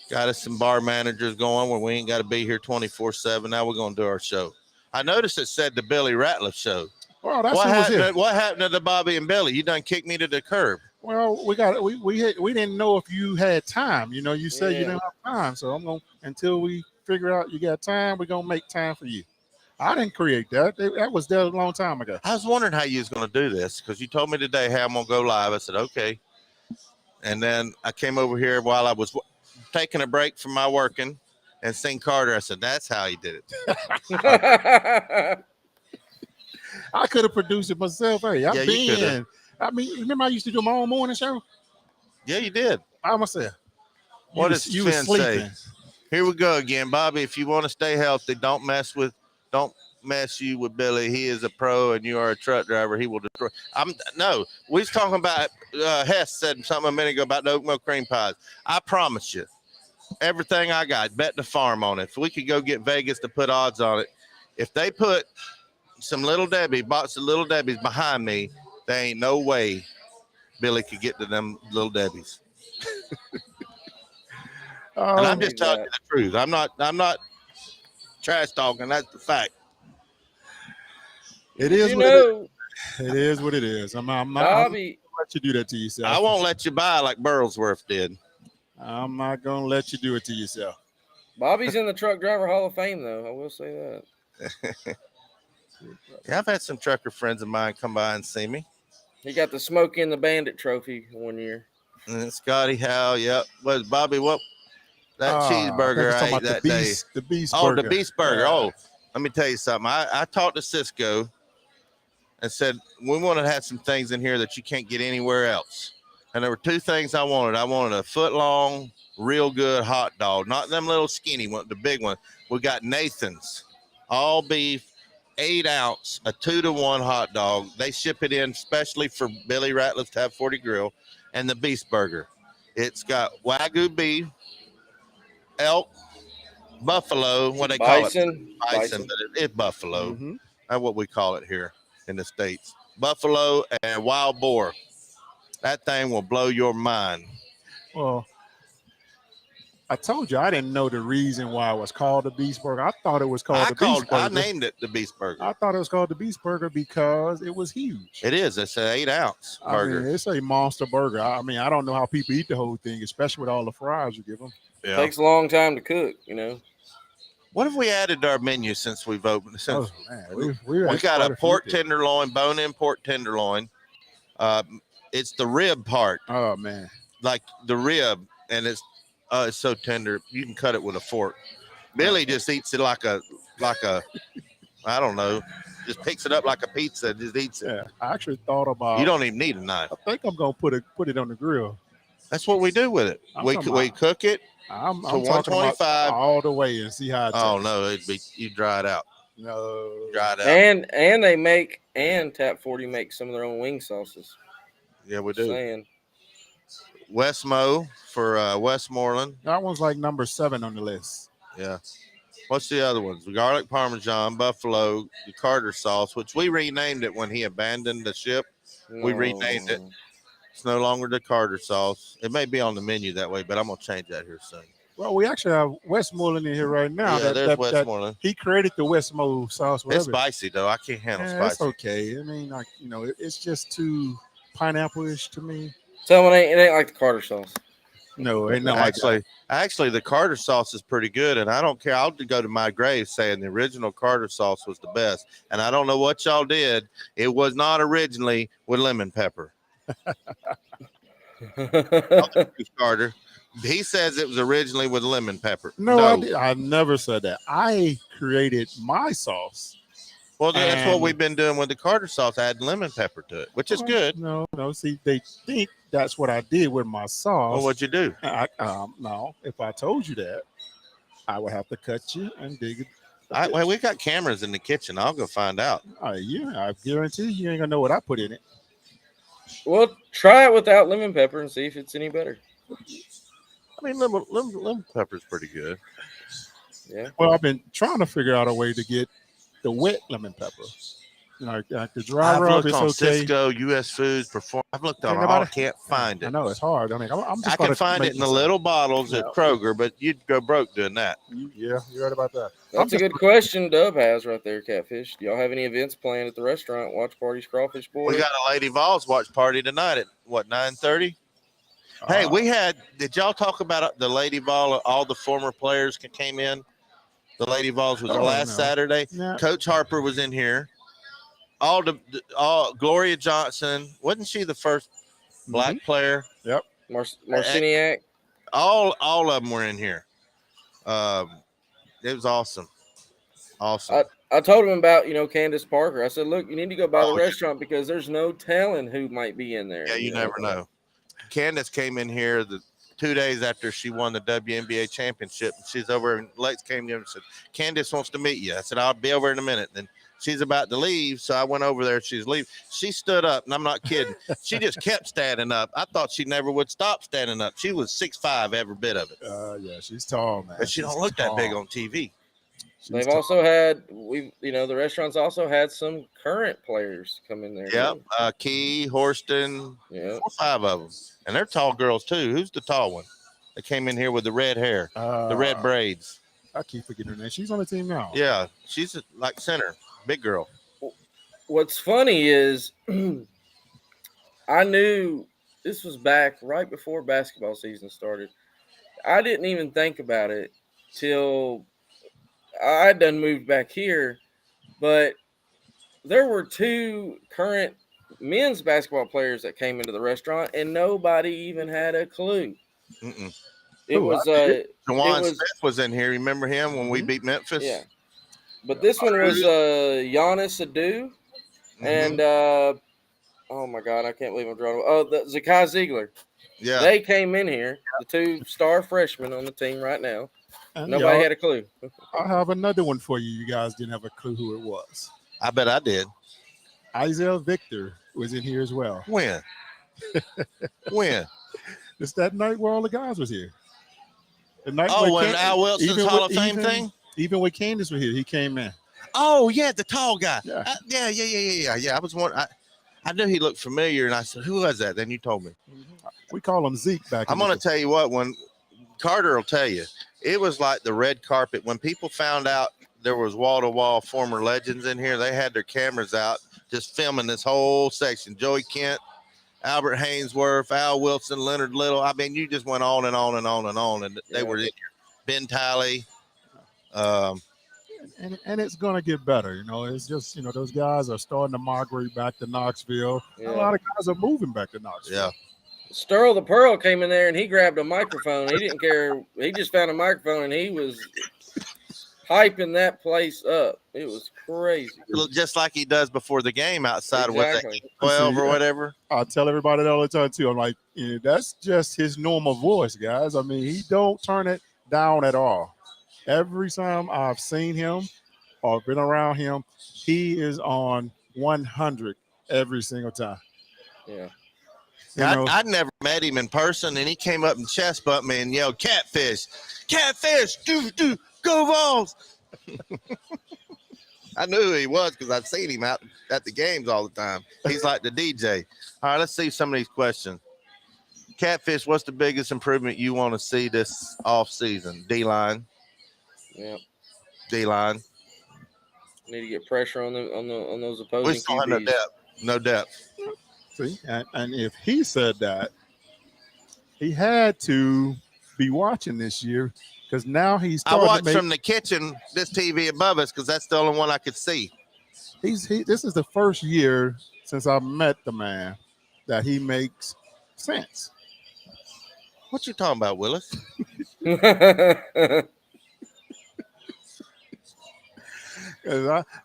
Got us some bar managers going where we ain't got to be here 24/7. Now we're going to do our show. I noticed it said the Billy Ratliff show. Well, that's what happened to the Bobby and Billy? You done kicked me to the curb. Well, we didn't know if you had time. You said you didn't have time. So until we figure out you got time, we're going to make time for you. I didn't create that. That was there a long time ago. I was wondering how you was going to do this because you told me today, hey, I'm going to go live. I said, okay. And then I came over here while I was taking a break from my working and seen Carter. I said, that's how he did it. I could have produced it myself. Hey, you could have. Remember I used to do my own morning show? Yeah, you did. By myself. What does Finn say? Here we go again. Bobby, if you want to stay healthy, don't mess you with Billy. He is a pro, and you are a truck driver. He will destroy. No. We was talking about Hess said something a minute ago about the oat milk cream pies. I promise you, everything I got, bet the farm on it. If we could go get Vegas to put odds on it, if they put some box of Little Debbie's behind me, there ain't no way Billy could get to them Little Debbie's. And I'm just telling you the truth. I'm not trash talking. That's the fact. It is what it is. What it is. I'm not Bobby, gonna let you do that to yourself. I won't let you buy like Burlsworth did. I'm not gonna let you do it to yourself. Bobby's in the Truck Driver Hall of Fame, though. I will say that. Yeah, I've had some trucker friends of mine come by and see me. He got the Smokey and the Bandit trophy one year. And Scotty Howe, yep. Was Bobby what? That cheeseburger I ate that day. The Beast Oh, burger. the Beast burger. Yeah. Oh, let me tell you something. I talked to Cisco and said, we want to have some things in here that you can't get anywhere else. And there were two things I wanted. I wanted a foot-long, real good hot dog. Not them little skinny ones, the big one. We got Nathan's, all beef, 8-ounce, a 2-to-1 hot dog. They ship it in specially for Billy Ratliff Tab 40 Grill, and the Beast Burger. It's got Wagyu beef, elk, buffalo, what they call it? Bison, but it's buffalo. Mm-hmm. That's what we call it here in the States. Buffalo and wild boar. That thing will blow your mind. Well, I told you I didn't know the reason why it was called the Beast Burger. I thought it was called the Beast Burger. I named it the Beast Burger. I thought it was called the Beast Burger because it was huge. It is. It's an 8-ounce burger. I mean, it's a monster burger. I mean, I don't know how people eat the whole thing, especially with all the fries you give them. Yeah. Takes a long time to cook, you know. What have we added to our menu since we've opened? Since we got a pork tenderloin, bone-in pork tenderloin. It's the rib part. Oh man, like the rib, and it's so tender. You can cut it with a fork. Billy just eats it like a I don't know, just picks it up like a pizza and just eats it. Yeah, I actually thought about. You don't even need a knife. I think I'm gonna put it on the grill. That's what we do with it. We cook it. I'm to 125 all the way and see how it tastes. Oh no, you dry it out. No, dry it out. And they make Tap 40 makes some of their own wing sauces. Yeah, we do. Saying. Westmo for Westmoreland. That one's like number 7 on the list. Yeah. What's the other ones? The garlic parmesan, buffalo, the Carter sauce, which we renamed it when he abandoned the ship. No. We renamed it. It's no longer the Carter sauce. It may be on the menu that way, but I'm gonna change that here soon. Well, we actually have Westmoreland in here right now. Yeah, there's Westmoreland. He created the Westmo sauce. It's spicy though. I can't handle spicy. It's okay. I mean, like it's just too pineapple-ish to me. So it ain't like the Carter sauce. No, it ain't not actually, the Carter sauce is pretty good, and I don't care. I'll go to my grave saying the original Carter sauce was the best. And I don't know what y'all did. It was not originally with lemon pepper. Carter. He says it was originally with lemon pepper. No. I never said that. I created my sauce. Well, that's what we've been doing with the Carter sauce, adding lemon pepper to it, which is good. No. See, they think that's what I did with my sauce. Well, what'd you do? No, if I told you that, I would have to cut you and dig it. Well, we got cameras in the kitchen. I'll go find out. Yeah, I guarantee you ain't gonna know what I put in it. Well, try it without lemon pepper and see if it's any better. I mean, lemon pepper's pretty good. Yeah. Well, I've been trying to figure out a way to get the wet lemon pepper. Like the dry rub is okay. Cisco, U.S. Foods, Perform. I've looked on all. I can't find it. I know it's hard. I mean, I can find it in the little bottles at Kroger, but you'd go broke doing that. Yeah, you're right about that. That's a good question Dub has right there, Catfish. Do y'all have any events planned at the restaurant? Watch parties, crawfish boys. We got a Lady Vols watch party tonight at 9:30. Hey, did y'all talk about the Lady Vol? All the former players came in. The Lady Vols was last Saturday. Yeah. Coach Harper was in here. All Gloria Johnson, wasn't she the first black player? Yep. Marciniak. All of them were in here. It was awesome. Awesome. I told him about, Candace Parker. I said, look, you need to go by the restaurant because there's no telling who might be in there. Yeah, you never know. Candace came in here 2 days after she won the WNBA championship. She's over, and Lex came to her and said, Candace wants to meet you. I said, I'll be over in a minute. Then she's about to leave, so I went over there. She's leaving. She stood up, and I'm not kidding. She just kept standing up. I thought she never would stop standing up. She was 6'5", every bit of it. Yeah, she's tall, man. But she don't look that big on TV. They've also had the restaurant's also had some current players come in there. Yep, Key, Horston, 4 or 5 of them, and they're tall girls too. Who's the tall one? That came in here with the red hair, the red braids. I keep forgetting her name. She's on the team now. Yeah, she's like center, big girl. What's funny is I knew this was back right before basketball season started. I didn't even think about it till I done moved back here, but there were 2 current men's basketball players that came into the restaurant, and nobody even had a clue. It was Jawan Smith was in here. Remember him when we beat Memphis? Yeah, but this one was Giannis Adu, and oh my God, I can't believe I'm drawing. Zakai Ziegler. Yeah, they came in here, the 2 star freshmen on the team right now. And nobody had a clue. I have another one for you. You guys didn't have a clue who it was. I bet I did. Isaiah Victor was in here as well. When? When? It's that night where all the guys was here. The night when Al Wilson's Hall of Fame thing? Even when Candace was here, he came in. Oh, yeah, the tall guy. Yeah. Yeah. I was wondering. I knew he looked familiar, and I said, who was that? Then you told me. We call him Zeke back. I'm going to tell you what, when Carter will tell you, it was like the red carpet. When people found out there was wall-to-wall former legends in here, they had their cameras out just filming this whole section. Joey Kent, Albert Haynesworth, Al Wilson, Leonard Little. I mean, you just went on and on and on and on, and they were in here. Ben Talley. And it's going to get better. It's just, those guys are starting to migrate back to Knoxville. Yeah. A lot of guys are moving back to Knoxville. Yeah. Sterl the Pearl came in there and he grabbed a microphone. He didn't care. He just found a microphone and he was hyping that place up. It was crazy. Just like he does before the game outside of what they 12 or whatever. I tell everybody that all the time too. I'm like, that's just his normal voice, guys. I mean, he don't turn it down at all. Every time I've seen him or been around him, he is on 100 every single time. Yeah. I'd never met him in person, and he came up and chest bumped me and yelled, "Catfish, catfish, do, go Vols!" I knew who he was because I've seen him out at the games all the time. He's like the DJ. All right, let's see some of these questions. Catfish, what's the biggest improvement you want to see this off season? D-line. Yeah. D-line. Need to get pressure on those opposing. We still have no depth. See, and if he said that, he had to be watching this year because now he's. I watched from the kitchen, this TV above us, because that's the only one I could see. This is the first year since I met the man that he makes sense. What you talking about, Willis?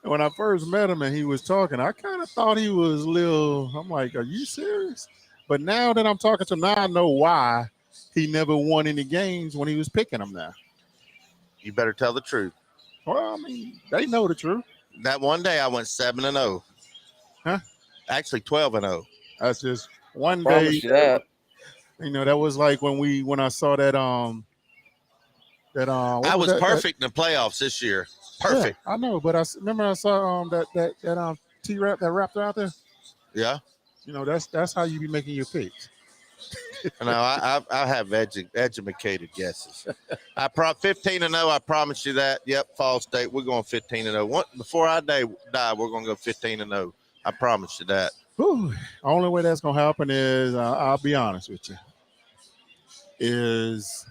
When I first met him and he was talking, I kind of thought he was a little. I'm like, are you serious? But now that I'm talking to him, now I know why he never won any games when he was picking them. Now, you better tell the truth. Well, I mean, they know the truth. That one day I went 7-0. Huh? Actually, 12-0. That's just one Promise day. You that. That was like when I saw that I was perfect in the playoffs this year. Perfect. Yeah, I know, but I remember I saw that T-Rap that rapped out there. Yeah. That's how you be making your picks. No, I have educated guesses. 15-0. I promise you that. Yep, Fall State. We're going 15-0. Before I die, we're going to go 15-0. I promise you that. Whew. Only way that's going to happen is I'll be honest with you. Is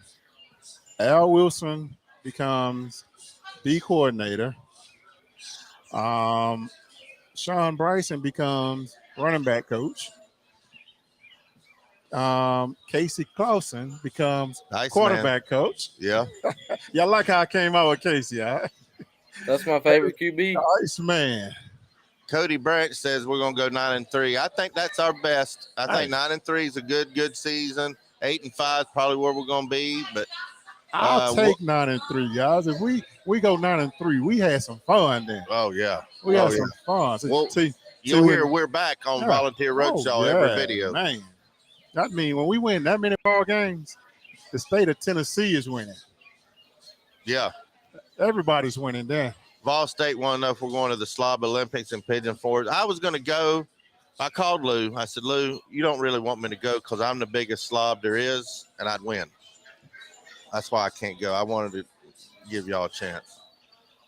Al Wilson becomes the coordinator. Sean Bryson becomes running back coach. Casey Clausen becomes quarterback coach. Yeah. Y'all like how I came out with Casey, huh? That's my favorite QB. Nice man. Cody Branch says we're going to go 9-3. I think that's our best. I think 9-3 is a good season. 8-5 is probably where we're going to be, but I'll take 9-3, guys. If we go 9-3, we had some fun then. Oh yeah, we had some fun. So, well, you'll hear we're back on Volunteer Roadshow every video. Man, that means when we win that many ball games, the state of Tennessee is winning. Yeah, everybody's winning there. Vol State won enough. We're going to the Slob Olympics in Pigeon Forge. I was going to go. I called Lou. I said, Lou, you don't really want me to go because I'm the biggest slob there is, and I'd win. That's why I can't go. I wanted to give y'all a chance.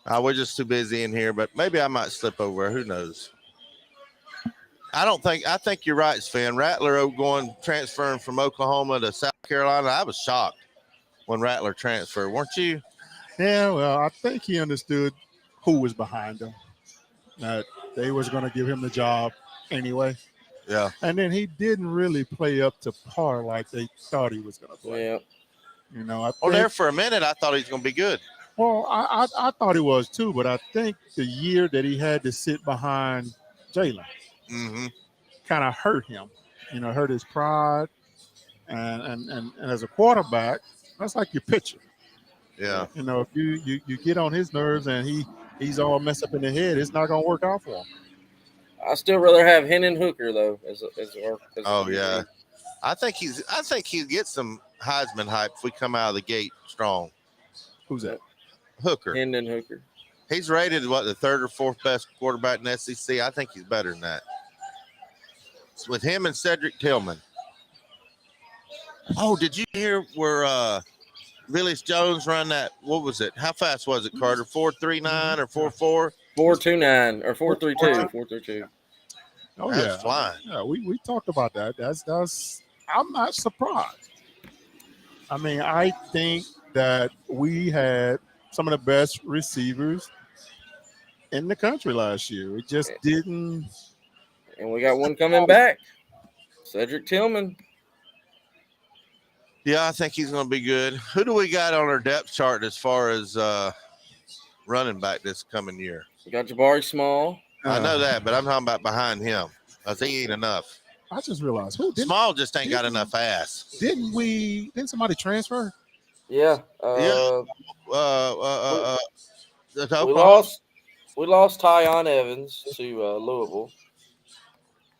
We're just too busy in here, but maybe I might slip over. Who knows? I think you're right, Sven. Rattler transferring from Oklahoma to South Carolina. I was shocked when Rattler transferred, weren't you? Yeah, well, I think he understood who was behind him. That they was going to give him the job anyway. Yeah. And then he didn't really play up to par like they thought he was going to play. Yeah. You know, there for a minute, I thought he was going to be good. Well, I thought he was too, but I think the year that he had to sit behind Jalen kind of hurt him. You know, hurt his pride. And as a quarterback, that's like your pitcher. Yeah. You know, if you get on his nerves and he's all messed up in the head, it's not going to work out for him. I still rather have Hendon Hooker though as yeah. I think he'll get some Heisman hype if we come out of the gate strong. Who's that? Hooker. Hendon Hooker. He's rated the third or fourth best quarterback in the SEC. I think he's better than that. It's with him and Cedric Tillman. Oh, did you hear where Willis Jones run that? What was it? How fast was it, Carter? 4.39 or 4.4? 4.29 or 4.32. 4.32. Oh, that's flying. Yeah, we talked about that. That's I'm not surprised. I mean, I think that we had some of the best receivers in the country last year. It just didn't. And we got one coming back, Cedric Tillman. Yeah, I think he's going to be good. Who do we got on our depth chart as far as running back this coming year? We got Jabari Small. I know that, but I'm talking about behind him. Because he ain't enough. I just realized Small just ain't got enough ass. Didn't somebody transfer? Yeah. We lost Tyon Evans to Louisville.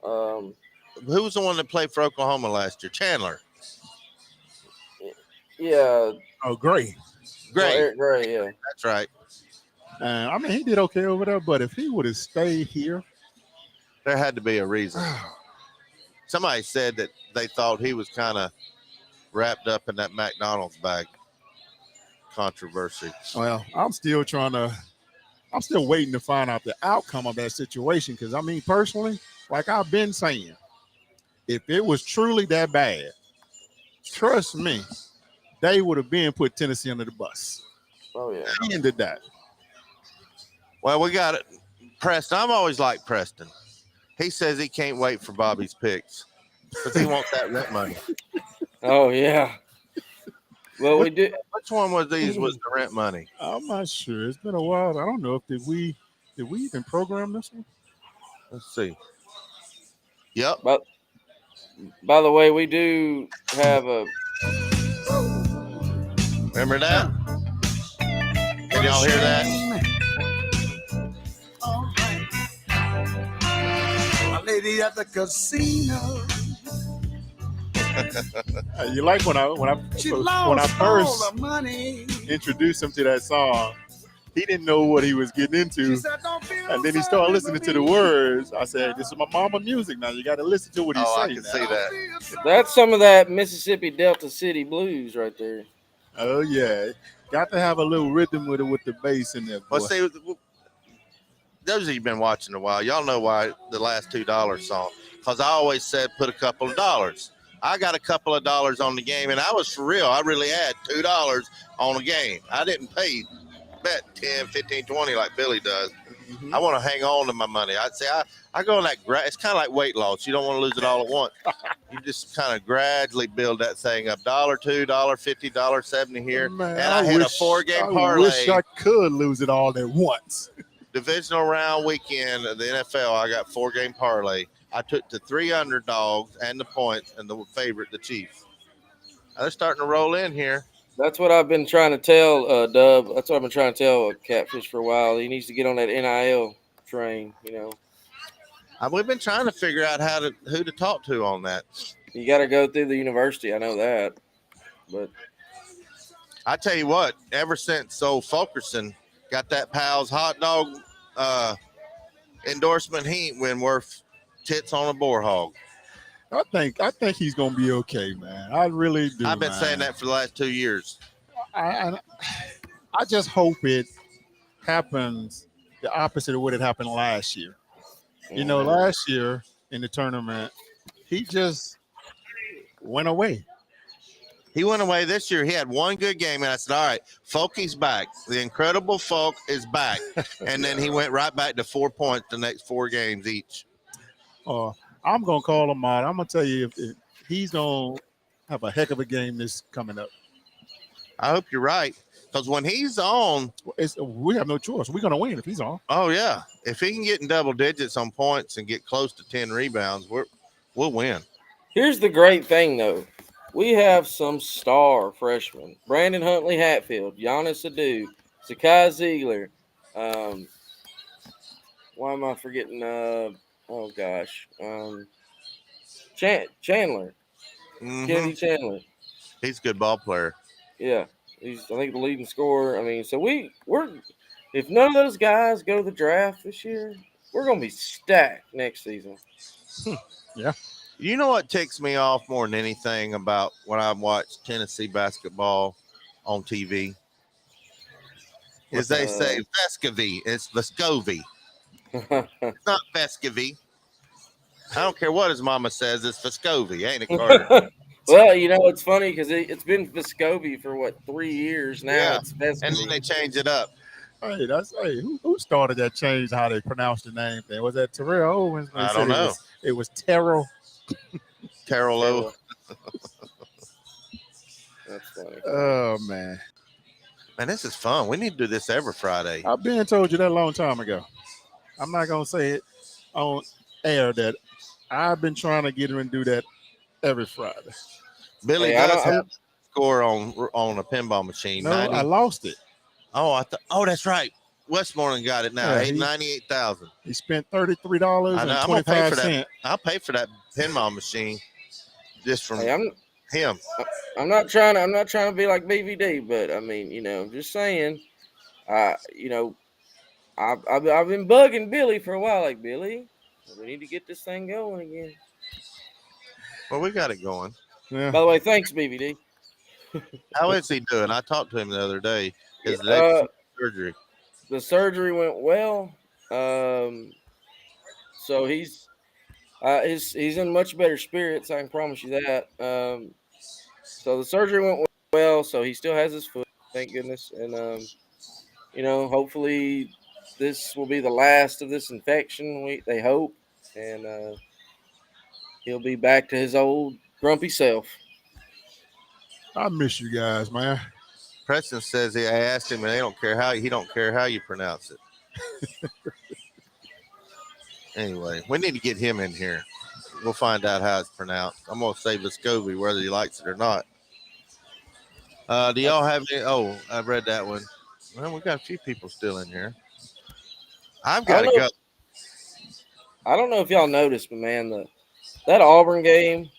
Who was the one that played for Oklahoma last year? Chandler. Yeah. Oh, Gray. Eric Gray, yeah. That's right. I mean, he did okay over there, but if he would have stayed here. There had to be a reason. Somebody said that they thought he was kind of wrapped up in that McDonald's bag controversy. Well, I'm still waiting to find out the outcome of that situation. Because, I mean, personally, like I've been saying, if it was truly that bad, trust me, they would have been put Tennessee under the bus. Oh, yeah. Ended that. Well, we got it. Preston. I've always liked Preston. He says he can't wait for Bobby's picks because he wants that rent money. Oh, yeah. Well, we did. Which one was the rent money? I'm not sure. It's been a while. I don't know if did we even program this one? Let's see. Yep. But by the way, we do have a. Remember that? Can y'all hear that? Lady at the casino. You like when I first introduced him to that song, he didn't know what he was getting into, and then he started listening to the words. I said, "This is my mama music. Now you got to listen to what he's saying." I can see that. That's some of that Mississippi Delta City blues right there. Oh yeah, got to have a little rhythm with it with the bass in there. Well, see, those of you been watching a while, y'all know why the last $2 song. Because I always said put a couple of dollars. I got a couple of dollars on the game, and I was for real. I really had $2 on the game. I didn't bet 10, 15, 20 like Billy does. Mm-hmm. I want to hang on to my money. I'd say I go on that. It's kind of like weight loss. You don't want to lose it all at once. You just kind of gradually build that thing up. $1, $2, $50, $70 here. Man, and I had a 4-game parlay. I wish I could lose it all at once. Divisional round weekend of the NFL, I got 4-game parlay. I took the 3 underdogs and the points and the favorite, the Chiefs. They're starting to roll in here. That's what I've been trying to tell Dub. That's what I've been trying to tell Catfish for a while. He needs to get on that NIL train. We've been trying to figure out who to talk to on that. You got to go through the university. I know that, but I tell you what, ever since old Fulkerson got that Pal's hot dog endorsement, he ain't been worth tits on a boar hog. I think he's gonna be okay, man. I really do. I've been saying that for the last 2 years. I just hope it happens the opposite of what had happened last year. Last year in the tournament, he just went away. He went away this year. He had one good game, and I said, all right, Folky's back. The incredible Folk is back. And then he went right back to 4 points the next 4 games each. I'm going to call him out. I'm going to tell you if he's going to have a heck of a game this coming up. I hope you're right. Because when he's on, we have no choice. We're going to win if he's on. Oh, yeah. If he can get in double digits on points and get close to 10 rebounds, we'll win. Here's the great thing, though. We have some star freshmen. Brandon Huntley Hatfield, Giannis Adu, Zakai Ziegler. Why am I forgetting? Chandler. Mm-hmm. Kennedy Chandler. He's a good ball player. Yeah. He's, I think, the leading scorer. I mean, so we're if none of those guys go to the draft this year, we're going to be stacked next season. Yeah. You know what ticks me off more than anything about when I watch Tennessee basketball on TV? Is they say Vescovy. It's Vescovy. It's not Vescovy. I don't care what his mama says. It's Vescovy, ain't it, Carter? Well, it's funny because it's been Vescovy for 3 years now. Yeah. It's Vescovy. And then they change it up. Hey, who started that change how they pronounce the name thing? Was that Terrell Owens? I don't know. It was Terrell. Terrell O. That's funny. Oh, man. Man, this is fun. We need to do this every Friday. I've been told you that a long time ago. I'm not going to say it on air that I've been trying to get him and do that every Friday. Billy does have a score on a pinball machine. No, I lost it. Oh, that's right. Westmoreland got it now. Yeah, 98,000. He spent $33.25. I'll pay for that pinball machine just from him. I'm not trying to be like BVD, but I mean, I'm just saying. I've been bugging Billy for a while. Like, Billy, we need to get this thing going again. Well, we got it going. Yeah. By the way, thanks, BVD. How is he doing? I talked to him the other day. His leg surgery. The surgery went well. So he's in much better spirits. I can promise you that. So the surgery went well. So he still has his foot, thank goodness. And hopefully this will be the last of this infection. They hope, and he'll be back to his old grumpy self. I miss you guys, man. Preston says I asked him, and he don't care how you pronounce it. Anyway, we need to get him in here. We'll find out how it's pronounced. I'm gonna say Vescovy, whether he likes it or not. Do y'all have any? Oh, I've read that one. Well, we got a few people still in here. I've got to go. I don't know if y'all noticed, but man, that Auburn game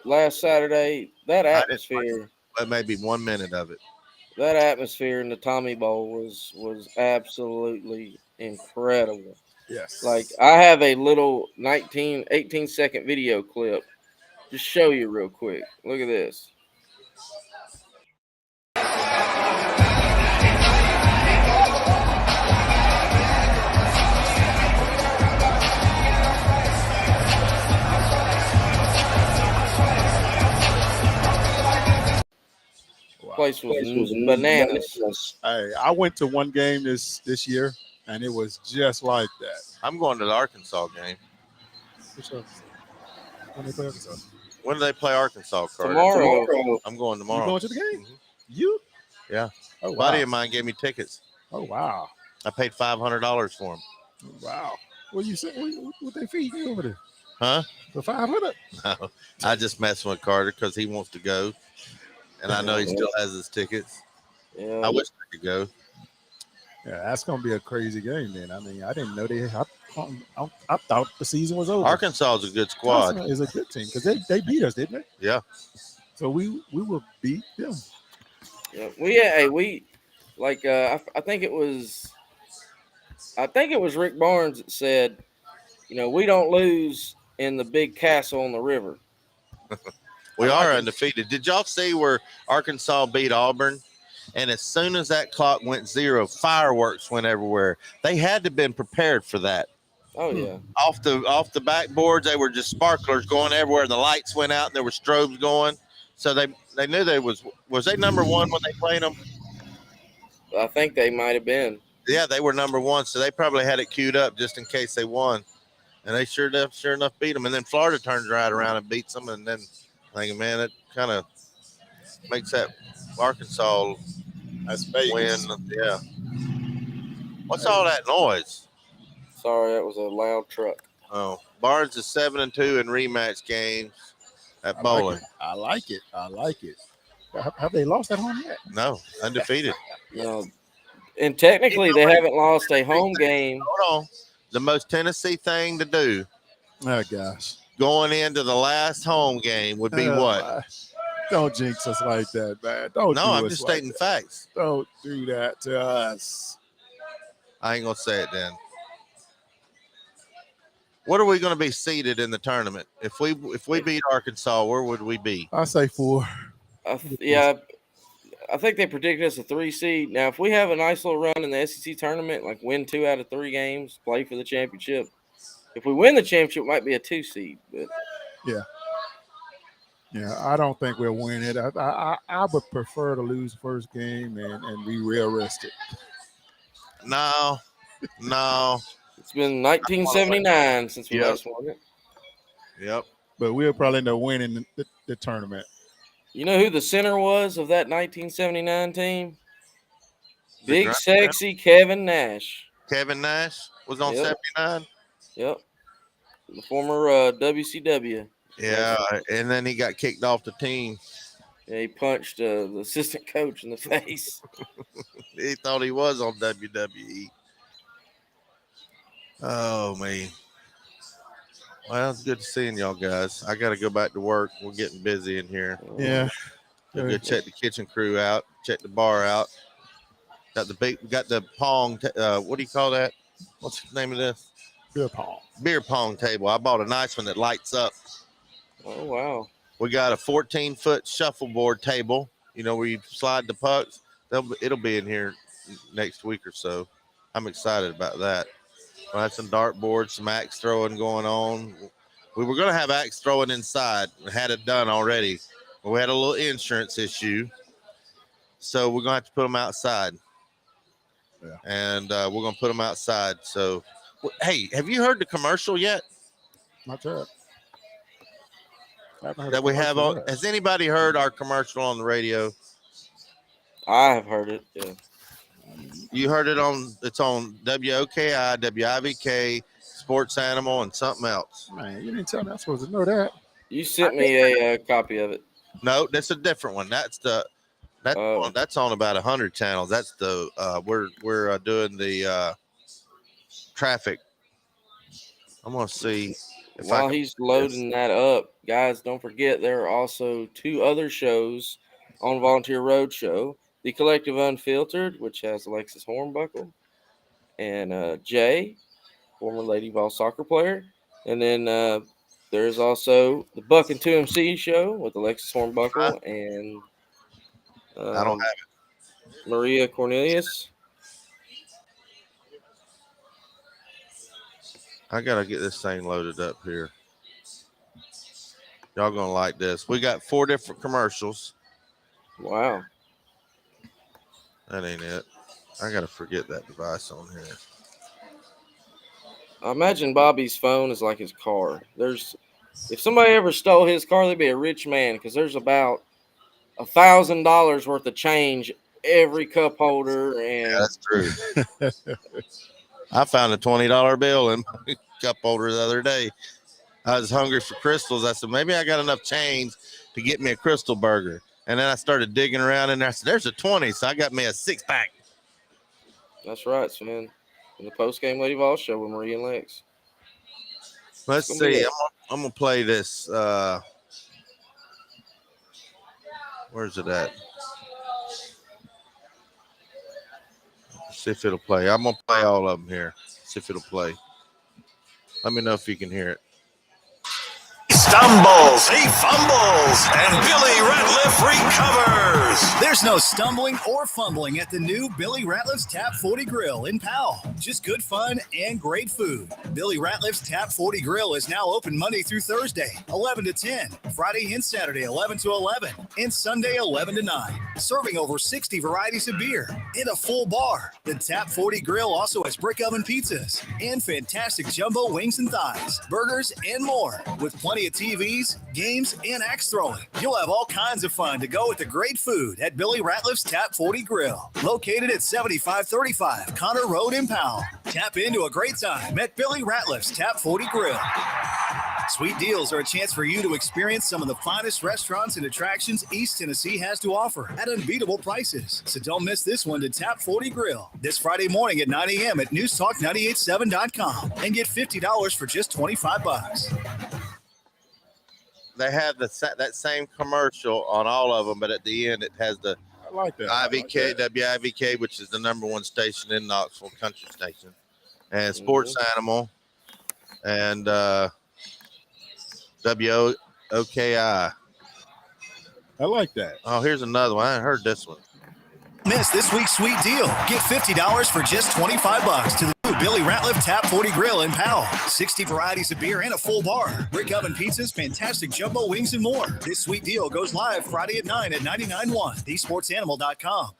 last Saturday, that atmosphere. That may be 1 minute of it. That atmosphere in the Tommy Bowl was absolutely incredible. Yes. Like, I have a little 18-second video clip. Just show you real quick. Look at this. Place was bananas. Hey, I went to one game this year, and it was just like that. I'm going to the Arkansas game. When they play Arkansas? When do they play Arkansas, Carter? Tomorrow. I'm going tomorrow. You going to the game? Mm-hmm. You? Yeah. Oh, wow. A buddy of mine gave me tickets. Oh, wow. I paid $500 for them. Wow. What you say? What they feed you over there? Huh? For $500? No. I just messing with Carter because he wants to go. and I know he still has his tickets. Yeah. I wish I could go. Yeah, that's going to be a crazy game then. I mean, I didn't know I thought the season was over. Arkansas is a good squad. Arkansas is a good team because they beat us, didn't they? Yeah. So we will beat them. Yeah, we like I think it was Rick Barnes that said, we don't lose in the big castle on the river. We are undefeated. Did y'all see where Arkansas beat Auburn? And as soon as that clock went 0, fireworks went everywhere. They had to have been prepared for that. Oh yeah. Off the backboards, they were just sparklers going everywhere. The lights went out and there were strobes going. So they knew they was they number one when they played them? I think they might have been. Yeah, they were number one, so they probably had it queued up just in case they won. And they sure enough beat them. And then Florida turns right around and beats them. And then thinking, man, it kind of makes that Arkansas win. Yeah. What's all that noise? Sorry, that was a loud truck. Oh, Barnes is 7-2 in rematch games at bowling. I like it. Have they lost at home yet? No, undefeated. And technically they haven't lost a home game. Hold on. The most Tennessee thing to do. Oh gosh. Going into the last home game would be what? Don't jinx us like that, man. Don't. No, I'm just stating facts. Don't do that to us. I ain't gonna say it then. What are we going to be seeded in the tournament? If we beat Arkansas, where would we be? I say 4. I think they predicted us a 3 seed. Now, if we have a nice little run in the SEC tournament, like win 2 out of 3 games, play for the championship. If we win the championship, it might be a 2 seed. But yeah, I don't think we'll win it. I would prefer to lose the first game and be real rested. No. It's been 1979 since we last won it. Yep. But we'll probably end up winning the tournament. You know who the center was of that 1979 team? Big sexy Kevin Nash. Kevin Nash was on 79? Yep. The former WCW. Yeah, and then he got kicked off the team. Yeah, he punched the assistant coach in the face. He thought he was on WWE. Oh, man. Well, it's good seeing y'all guys. I got to go back to work. We're getting busy in here. Yeah. Go check the kitchen crew out. Check the bar out. Got the pong. What do you call that? What's the name of this? Beer pong table. I bought a nice one that lights up. Oh, wow. We got a 14-foot shuffleboard table, where you slide the pucks. It'll be in here next week or so. I'm excited about that. We'll have some dartboards, some axe throwing going on. We were going to have axe throwing inside. We had it done already. But we had a little insurance issue. So we're going to have to put them outside. Yeah. And we're going to put them outside. So, hey, have you heard the commercial yet? Not yet. That we have on. Has anybody heard our commercial on the radio? I have heard it. Yeah. You heard it it's on WOKI, WIVK, Sports Animal, and something else. Man, you didn't tell me I'm supposed to know that. You sent me a copy of it. No, that's a different one. That's on about 100 channels. That's the we're doing the traffic. I'm gonna see if while he's loading that up, guys. Don't forget there are also 2 other shows on Volunteer Roadshow. The Collective Unfiltered, which has Alexis Hornbuckle and Jay, former Lady Vol soccer player. And then there's also the Buck and 2MC show with Alexis Hornbuckle and I don't have it. Maria Cornelius. I got to get this thing loaded up here. Y'all going to like this. We got 4 different commercials. Wow. That ain't it. I got to forget that device on here. I imagine Bobby's phone is like his car. If somebody ever stole his car, they'd be a rich man because there's about $1,000 worth of change every cup holder. And yeah, that's true. I found a $20 bill in my cup holder the other day. I was hungry for crystals. I said, maybe I got enough change to get me a crystal burger. And then I started digging around in there. I said, there's a 20. So I got me a 6-pack. That's right, Sven. In the post-game Lady Vol show with Marie and Lex. Let's see. I'm going to play this. Where's it at? See if it'll play. I'm going to play all of them here. See if it'll play. Let me know if you can hear it. Stumbles, he fumbles, and Billy Ratliff recovers. There's no stumbling or fumbling at the new Billy Ratliff's Tap 40 Grill in Powell. Just good fun and great food. Billy Ratliff's Tap 40 Grill is now open Monday through Thursday, 11 to 10, Friday and Saturday, 11 to 11, and Sunday, 11 to 9. Serving over 60 varieties of beer and a full bar. The Tap 40 Grill also has brick oven pizzas and fantastic jumbo wings and thighs, burgers, and more. With plenty of TVs, games, and axe throwing. You'll have all kinds of fun to go with the great food at Billy Ratliff's Tap 40 Grill, located at 7535 Connor Road in Powell. Tap into a great time at Billy Ratliff's Tap 40 Grill. Sweet deals are a chance for you to experience some of the finest restaurants and attractions East Tennessee has to offer at unbeatable prices. So don't miss this one to Tap 40 Grill this Friday morning at 9 a.m. at newstalk987.com and get $50 for just $25. They have that same commercial on all of them, but at the end it has the I like that. IVK, WIVK, which is the #1 station in Knoxville, country station, and Sports Animal, and WOKI. I like that. Oh, here's another one. I hadn't heard this one. Miss this week's sweet deal. Get $50 for just $25 to the new Billy Ratliff Tap 40 Grill in Powell. 60 varieties of beer and a full bar. Brick oven pizzas, fantastic jumbo wings, and more. This sweet deal goes live Friday at 9 at 99.1, thesportsanimal.com.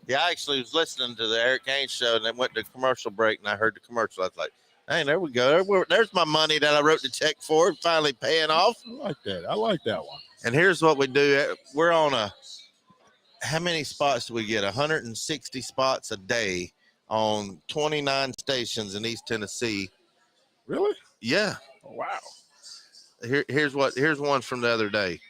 Yeah, I actually was listening to the Eric Haynes show, and then went to commercial break, and I heard the commercial. I was like, hey, there we go. There's my money that I wrote the check for, finally paying off. I like that. I like that one. And here's what we do. We're on how many spots do we get? 160 spots a day on 29 stations in East Tennessee. Really? Yeah. Oh, wow. Here's one from the other day.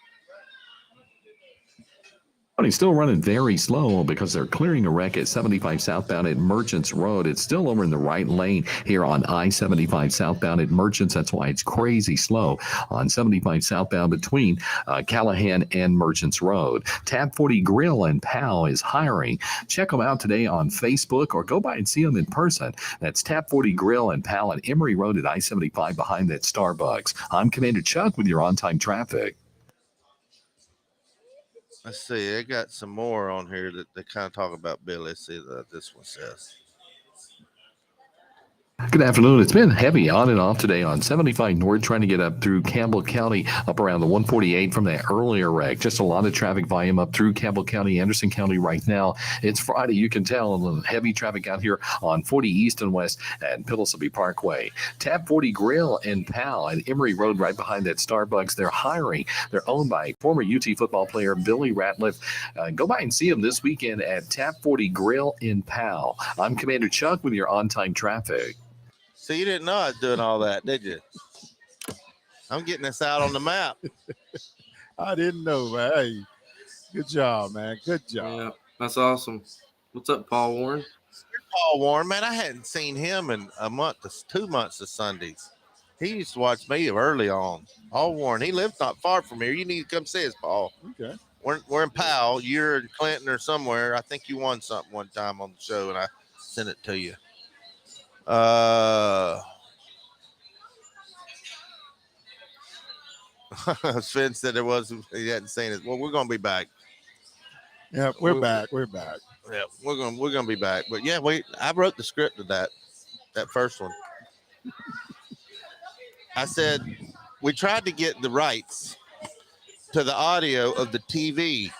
He's still running very slow because they're clearing a wreck at 75 southbound at Merchants Road. It's still over in the right lane here on I-75 southbound at Merchants. That's why it's crazy slow on 75 southbound between Callahan and Merchants Road. Tab 40 Grill in Powell is hiring. Check them out today on Facebook or go by and see them in person. That's Tab 40 Grill in Powell at Emory Road at I-75 behind that Starbucks. I'm Commander Chuck with your on-time traffic. Let's see. I got some more on here that kind of talk about Billy. Let's see what this one says. Good afternoon. It's been heavy on and off today on 75 North, trying to get up through Campbell County, up around the 148 from that earlier wreck. Just a lot of traffic volume up through Campbell County, Anderson County right now. It's Friday. You can tell heavy traffic out here on 40 East and West and Pillsbury Parkway. Tab 40 Grill in Powell at Emory Road right behind that Starbucks. They're hiring. They're owned by former UT football player Billy Ratliff. Go by and see them this weekend at Tab 40 Grill in Powell. I'm Commander Chuck with your on-time traffic. So you didn't know I was doing all that, did you? I'm getting this out on the map. I didn't know, man. Hey, good job, man. Good job. Yeah, that's awesome. What's up, Paul Warren? Paul Warren, man, I hadn't seen him in a month, 2 months of Sundays. He used to watch me early on. Paul Warren, he lives not far from here. You need to come see us, Paul. Okay. We're in Powell. You're in Clinton or somewhere. I think you won something one time on the show, and I sent it to you. Sven said he hadn't seen it. Well, we're gonna be back. Yeah, we're back. We're back. Yeah, we're gonna be back. But yeah, I wrote the script of that first one. I said we tried to get the rights to the audio of the TV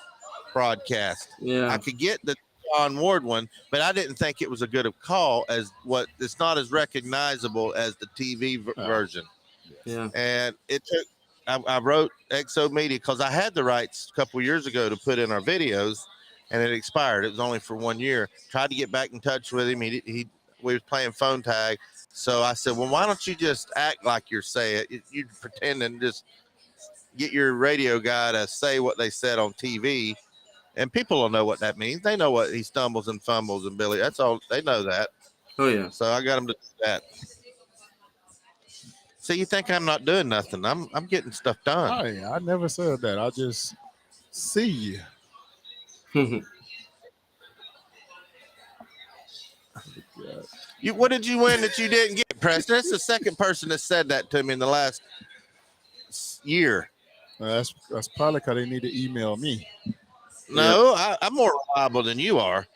broadcast. Yeah, I could get the John Ward one, but I didn't think it was a good a call as it's not as recognizable as the TV version. Yeah. And it took, I wrote XO Media because I had the rights a couple years ago to put in our videos and it expired. It was only for 1 year. Tried to get back in touch with him. We was playing phone tag. So I said, well, why don't you just act like you're saying it? You pretend and just get your radio guy to say what they said on TV, and people will know what that means. They know what he stumbles and fumbles and Billy. That's all. They know that. Oh yeah. So I got him to do that. So you think I'm not doing nothing? I'm getting stuff done. I never said that. I just see you. What did you win that you didn't get, Preston? That's the second person that said that to me in the last year. That's probably because they need to email me. No, I'm more reliable than you are.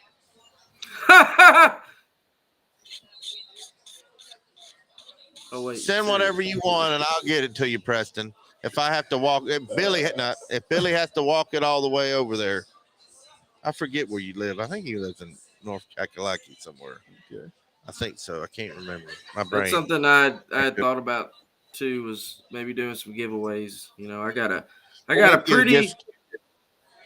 Oh wait. Send whatever you want, and I'll get it to you, Preston. If I have to walk, if Billy has to walk it all the way over there, I forget where you live. I think he lives in North Kakalaki somewhere. Okay. I think so. I can't remember. My brain. That's something I had thought about too, was maybe doing some giveaways. You know, I got a pretty.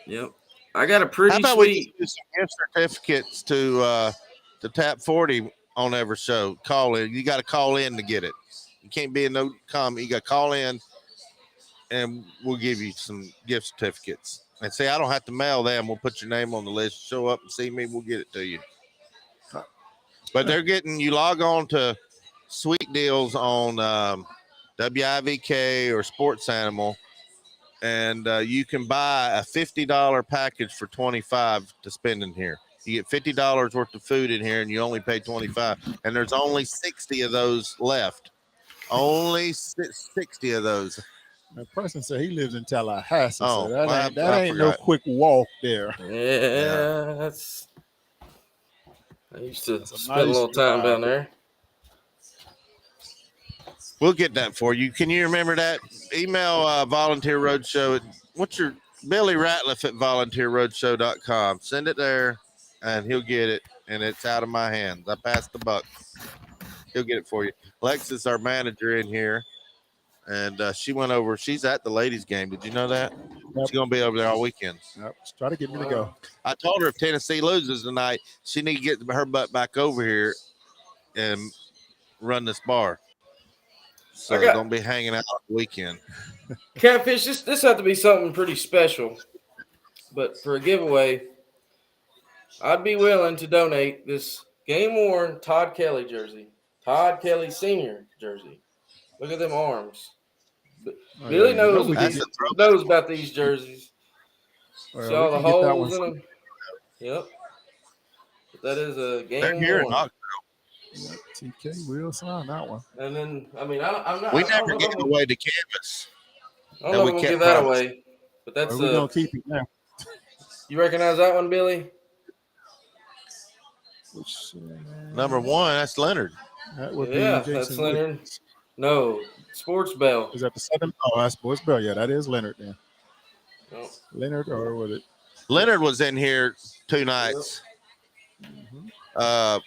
Yep. I got a pretty How about sweet. we do some gift certificates to Tap 40 on every show? Call in. You got to call in to get it. You can't be in no comment. You got to call in, and we'll give you some gift certificates. And say, I don't have to mail them. We'll put your name on the list. Show up and see me. We'll get it to you. But they're getting, you log on to Sweet Deals on WIVK or Sports Animal, and you can buy a $50 package for $25 to spend in here. You get $50 worth of food in here, and you only pay $25. And there's only 60 of those left. Only 60 of those. The person said he lives in Tallahassee. Oh, so that well, ain't no quick walk there. Yeah, that's. I used to spend a little time down there. We'll get that for you. Can you remember that? Email Volunteer Roadshow. What's your Billy Ratliff at volunteerroadshow.com. Send it there, and he'll get it, and it's out of my hands. I passed the buck. He'll get it for you. Lex, our manager in here, and she went over. She's at the ladies' game. Did you know that? Yep. She's going to be over there all weekend. Yep. Try to get me to go. I told her if Tennessee loses tonight, she need to get her butt back over here and run this bar. So don't be hanging out on the weekend. Catfish, this have to be something pretty special. But for a giveaway, I'd be willing to donate this game-worn Todd Kelly jersey. Todd Kelly Sr. jersey. Look at them arms. Billy knows about these jerseys. See all the holes in them? Yep. But that is a game. They're here in Knoxville. TK will sign that one. And then, I mean, I'm not. We never gave away the canvas. I don't know if we'll give that away. But that's we're going to keep it now. You recognize that one, Billy? Number one, that's Leonard. That would be that's Leonard. No, Sports Bell. Is that the second? Oh, that's Sports Bell. Yeah, that is Leonard then. No. Leonard, or was it? Leonard was in here 2 nights. Mm-hmm.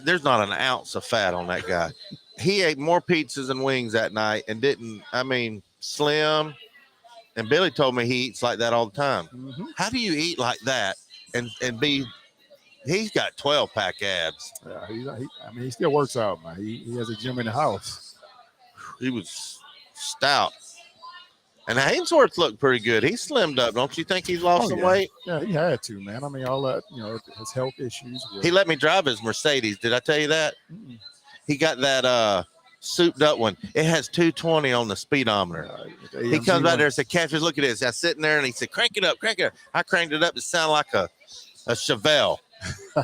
There's not an ounce of fat on that guy. He ate more pizzas and wings that night and slim. And Billy told me he eats like that all the time. Mm-hmm. How do you eat like that and be? He's got 12-pack abs. Yeah, he still works out, man. He has a gym in the house. He was stout. And Hainsworth looked pretty good. He slimmed up. Don't you think he's lost some weight? Yeah, he had to, man. I mean, all that, his health issues. He let me drive his Mercedes. Did I tell you that? Mm-hmm. He got that souped up one. It has 220 on the speedometer. He comes out there and said, Catfish, look at this. I was sitting there and he said, crank it up, crank it up. I cranked it up. It sounded like a Chevelle.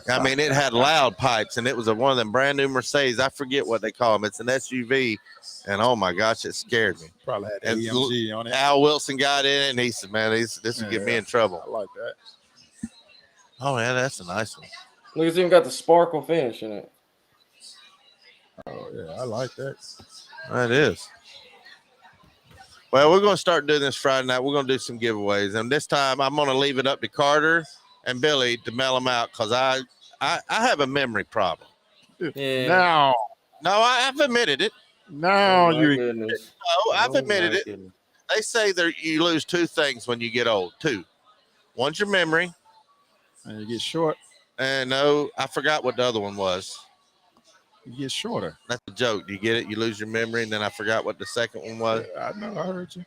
I mean, it had loud pipes, and it was one of them brand new Mercedes. I forget what they call them. It's an SUV, and oh my gosh, it scared me. Probably had AMG on it. Al Wilson got in it, and he said, "Man, this will get me in trouble." I like that. Oh yeah, that's a nice one. Look, it's even got the sparkle finish in it. Oh yeah, I like that. That is. Well, we're going to start doing this Friday night. We're going to do some giveaways, and this time I'm going to leave it up to Carter and Billy to mail them out because I have a memory problem. Yeah. No, I've admitted it. No, I've admitted it. They say you lose 2 things when you get old. 2. One's your memory, and you get short. And no, I forgot what the other one was. You get shorter. That's a joke. You get it? You lose your memory, and then I forgot what the second one was. I know. I heard you.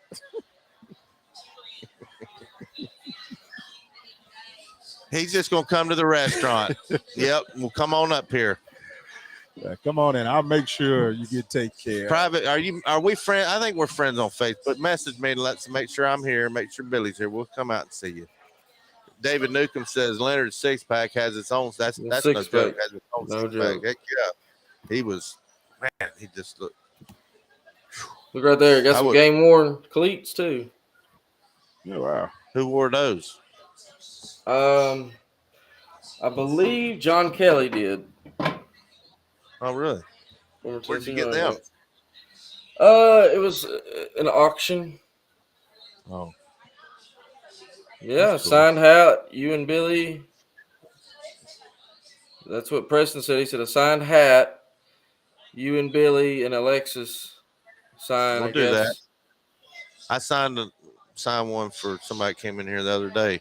He's just gonna come to the restaurant. Yep, we'll come on up here. Yeah, come on in. I'll make sure you get taken care of. Private, are we friends? I think we're friends on Facebook. Message me and let's make sure I'm here. Make sure Billy's here. We'll come out and see you. David Newcomb says Leonard's six pack has its own. That's no joke. Has its own No six joke. pack. Heck yeah, he was man. He just looked. Look right there. Got some game worn cleats too. Yeah, wow. Who wore those? I believe John Kelly did. Oh, really? Where'd you get them? It was an auction. Oh. Yeah, cool. Signed hat, you and Billy. That's what Preston said. He said a signed hat, you and Billy and Alexis signed. We'll do that. I signed one for somebody that came in here the other day.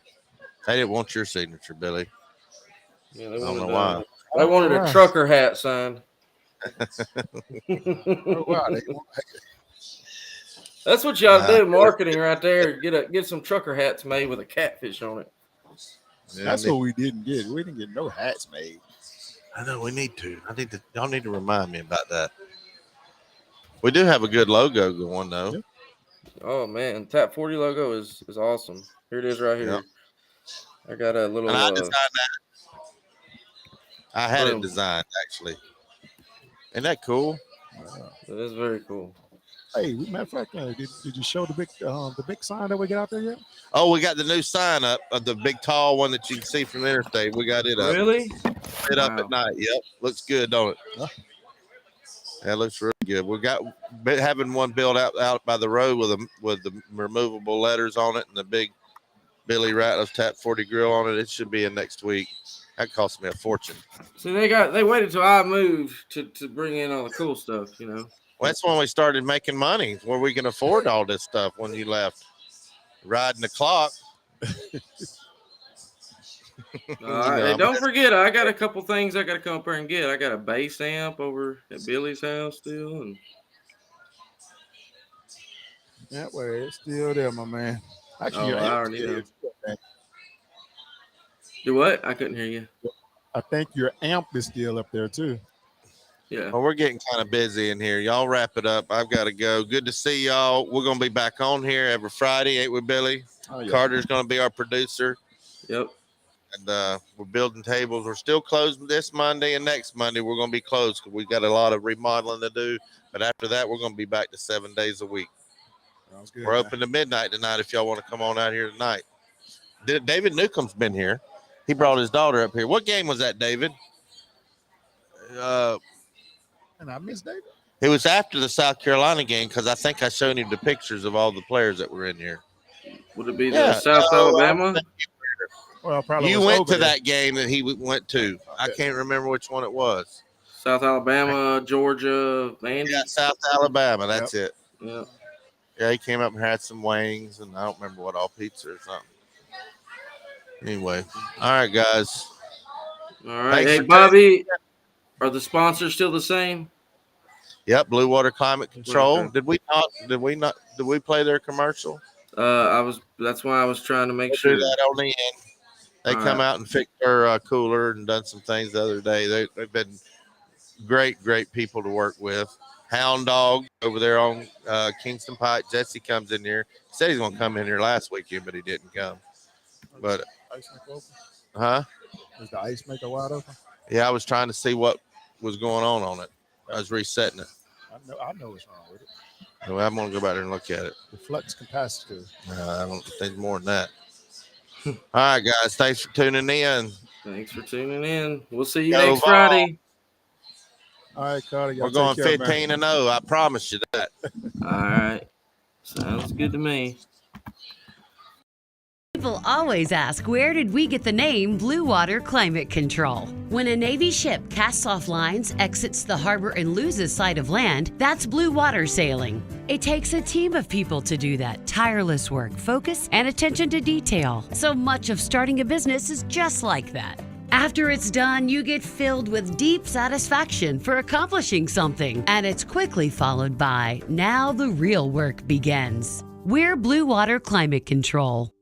They didn't want your signature, Billy. Yeah, I don't know why. They wanted a trucker hat signed. That's what you ought to do, marketing right there. Get some trucker hats made with a catfish on it. Yeah, that's what we didn't get. We didn't get no hats made. I know we need to. Y'all need to remind me about that. We do have a good logo going though. Yep. Oh man, Tap 40 logo is awesome. Here it is right here. Yep. I got a little. And I designed that. I had it designed actually. Isn't that cool? It is very cool. Hey, matter of fact, did you show the big sign that we got out there yet? Oh, we got the new sign up of the big tall one that you can see from the interstate. We got it up. Really? Lit up at night. Yep, looks good, don't it? Huh? Yeah, it looks really good. We got having one built out by the road with the removable letters on it and the big Billy Ratliff Tap 40 grill on it. It should be in next week. That cost me a fortune. See, they waited till I moved to bring in all the cool stuff, you know. Well, that's when we started making money, where we can afford all this stuff when you left. Riding the clock. Hey, don't forget, I got a couple things I got to come up here and get. I got a bass amp over at Billy's house still. And that way, it's still there, my man. Actually, I already know. Do what? I couldn't hear you. I think your amp is still up there, too. Yeah. Well, we're getting kind of busy in here. Y'all wrap it up. I've got to go. Good to see y'all. We're going to be back on here every Friday, ain't we, Billy? Oh, yeah. Carter's going to be our producer. Yep. And we're building tables. We're still closed this Monday and next Monday. We're going to be closed because we've got a lot of remodeling to do. But after that, we're going to be back to 7 days a week. Sounds good. We're open to midnight tonight if y'all want to come on out here tonight. David Newcomb's been here. He brought his daughter up here. What game was that, David? And I missed David. It was after the South Carolina game because I think I showed him the pictures of all the players that were in here. Would it be the South Alabama? Well, probably you went to that game that he went to. I can't remember which one it was. South Alabama, Georgia, Vandy. Yeah, South Alabama. That's it. Yeah. Yeah, he came up and had some wings, and I don't remember what, all pizza or something. Anyway, all right, guys. All right. Hey, Bobby, are the sponsors still the same? Yep, Blue Water Climate Control. Okay. Did we play their commercial? That's why I was trying to make sure. Do that on the end. They come out and fixed our cooler and done some things the other day. They've been great people to work with. Hound Dog over there on Kingston Pike. Jesse comes in here. He said he's going to come in here last weekend, but he didn't come. But ice maker open? Huh? Is the ice maker wide open? Yeah, I was trying to see what was going on it. I was resetting it. I know what's wrong with it. Well, I'm going to go back there and look at it. The flux capacitor. I don't think more than that. All right, guys. Thanks for tuning in. Thanks for tuning in. We'll see you next Friday. All right, Carter. We're going 15-0. I promise you that. All right. Sounds good to me. People always ask, where did we get the name Blue Water Climate Control? When a Navy ship casts off lines, exits the harbor, and loses sight of land, that's blue water sailing. It takes a team of people to do that. Tireless work, focus, and attention to detail. So much of starting a business is just like that. After it's done, you get filled with deep satisfaction for accomplishing something, and it's quickly followed by, now the real work begins. We're Blue Water Climate Control.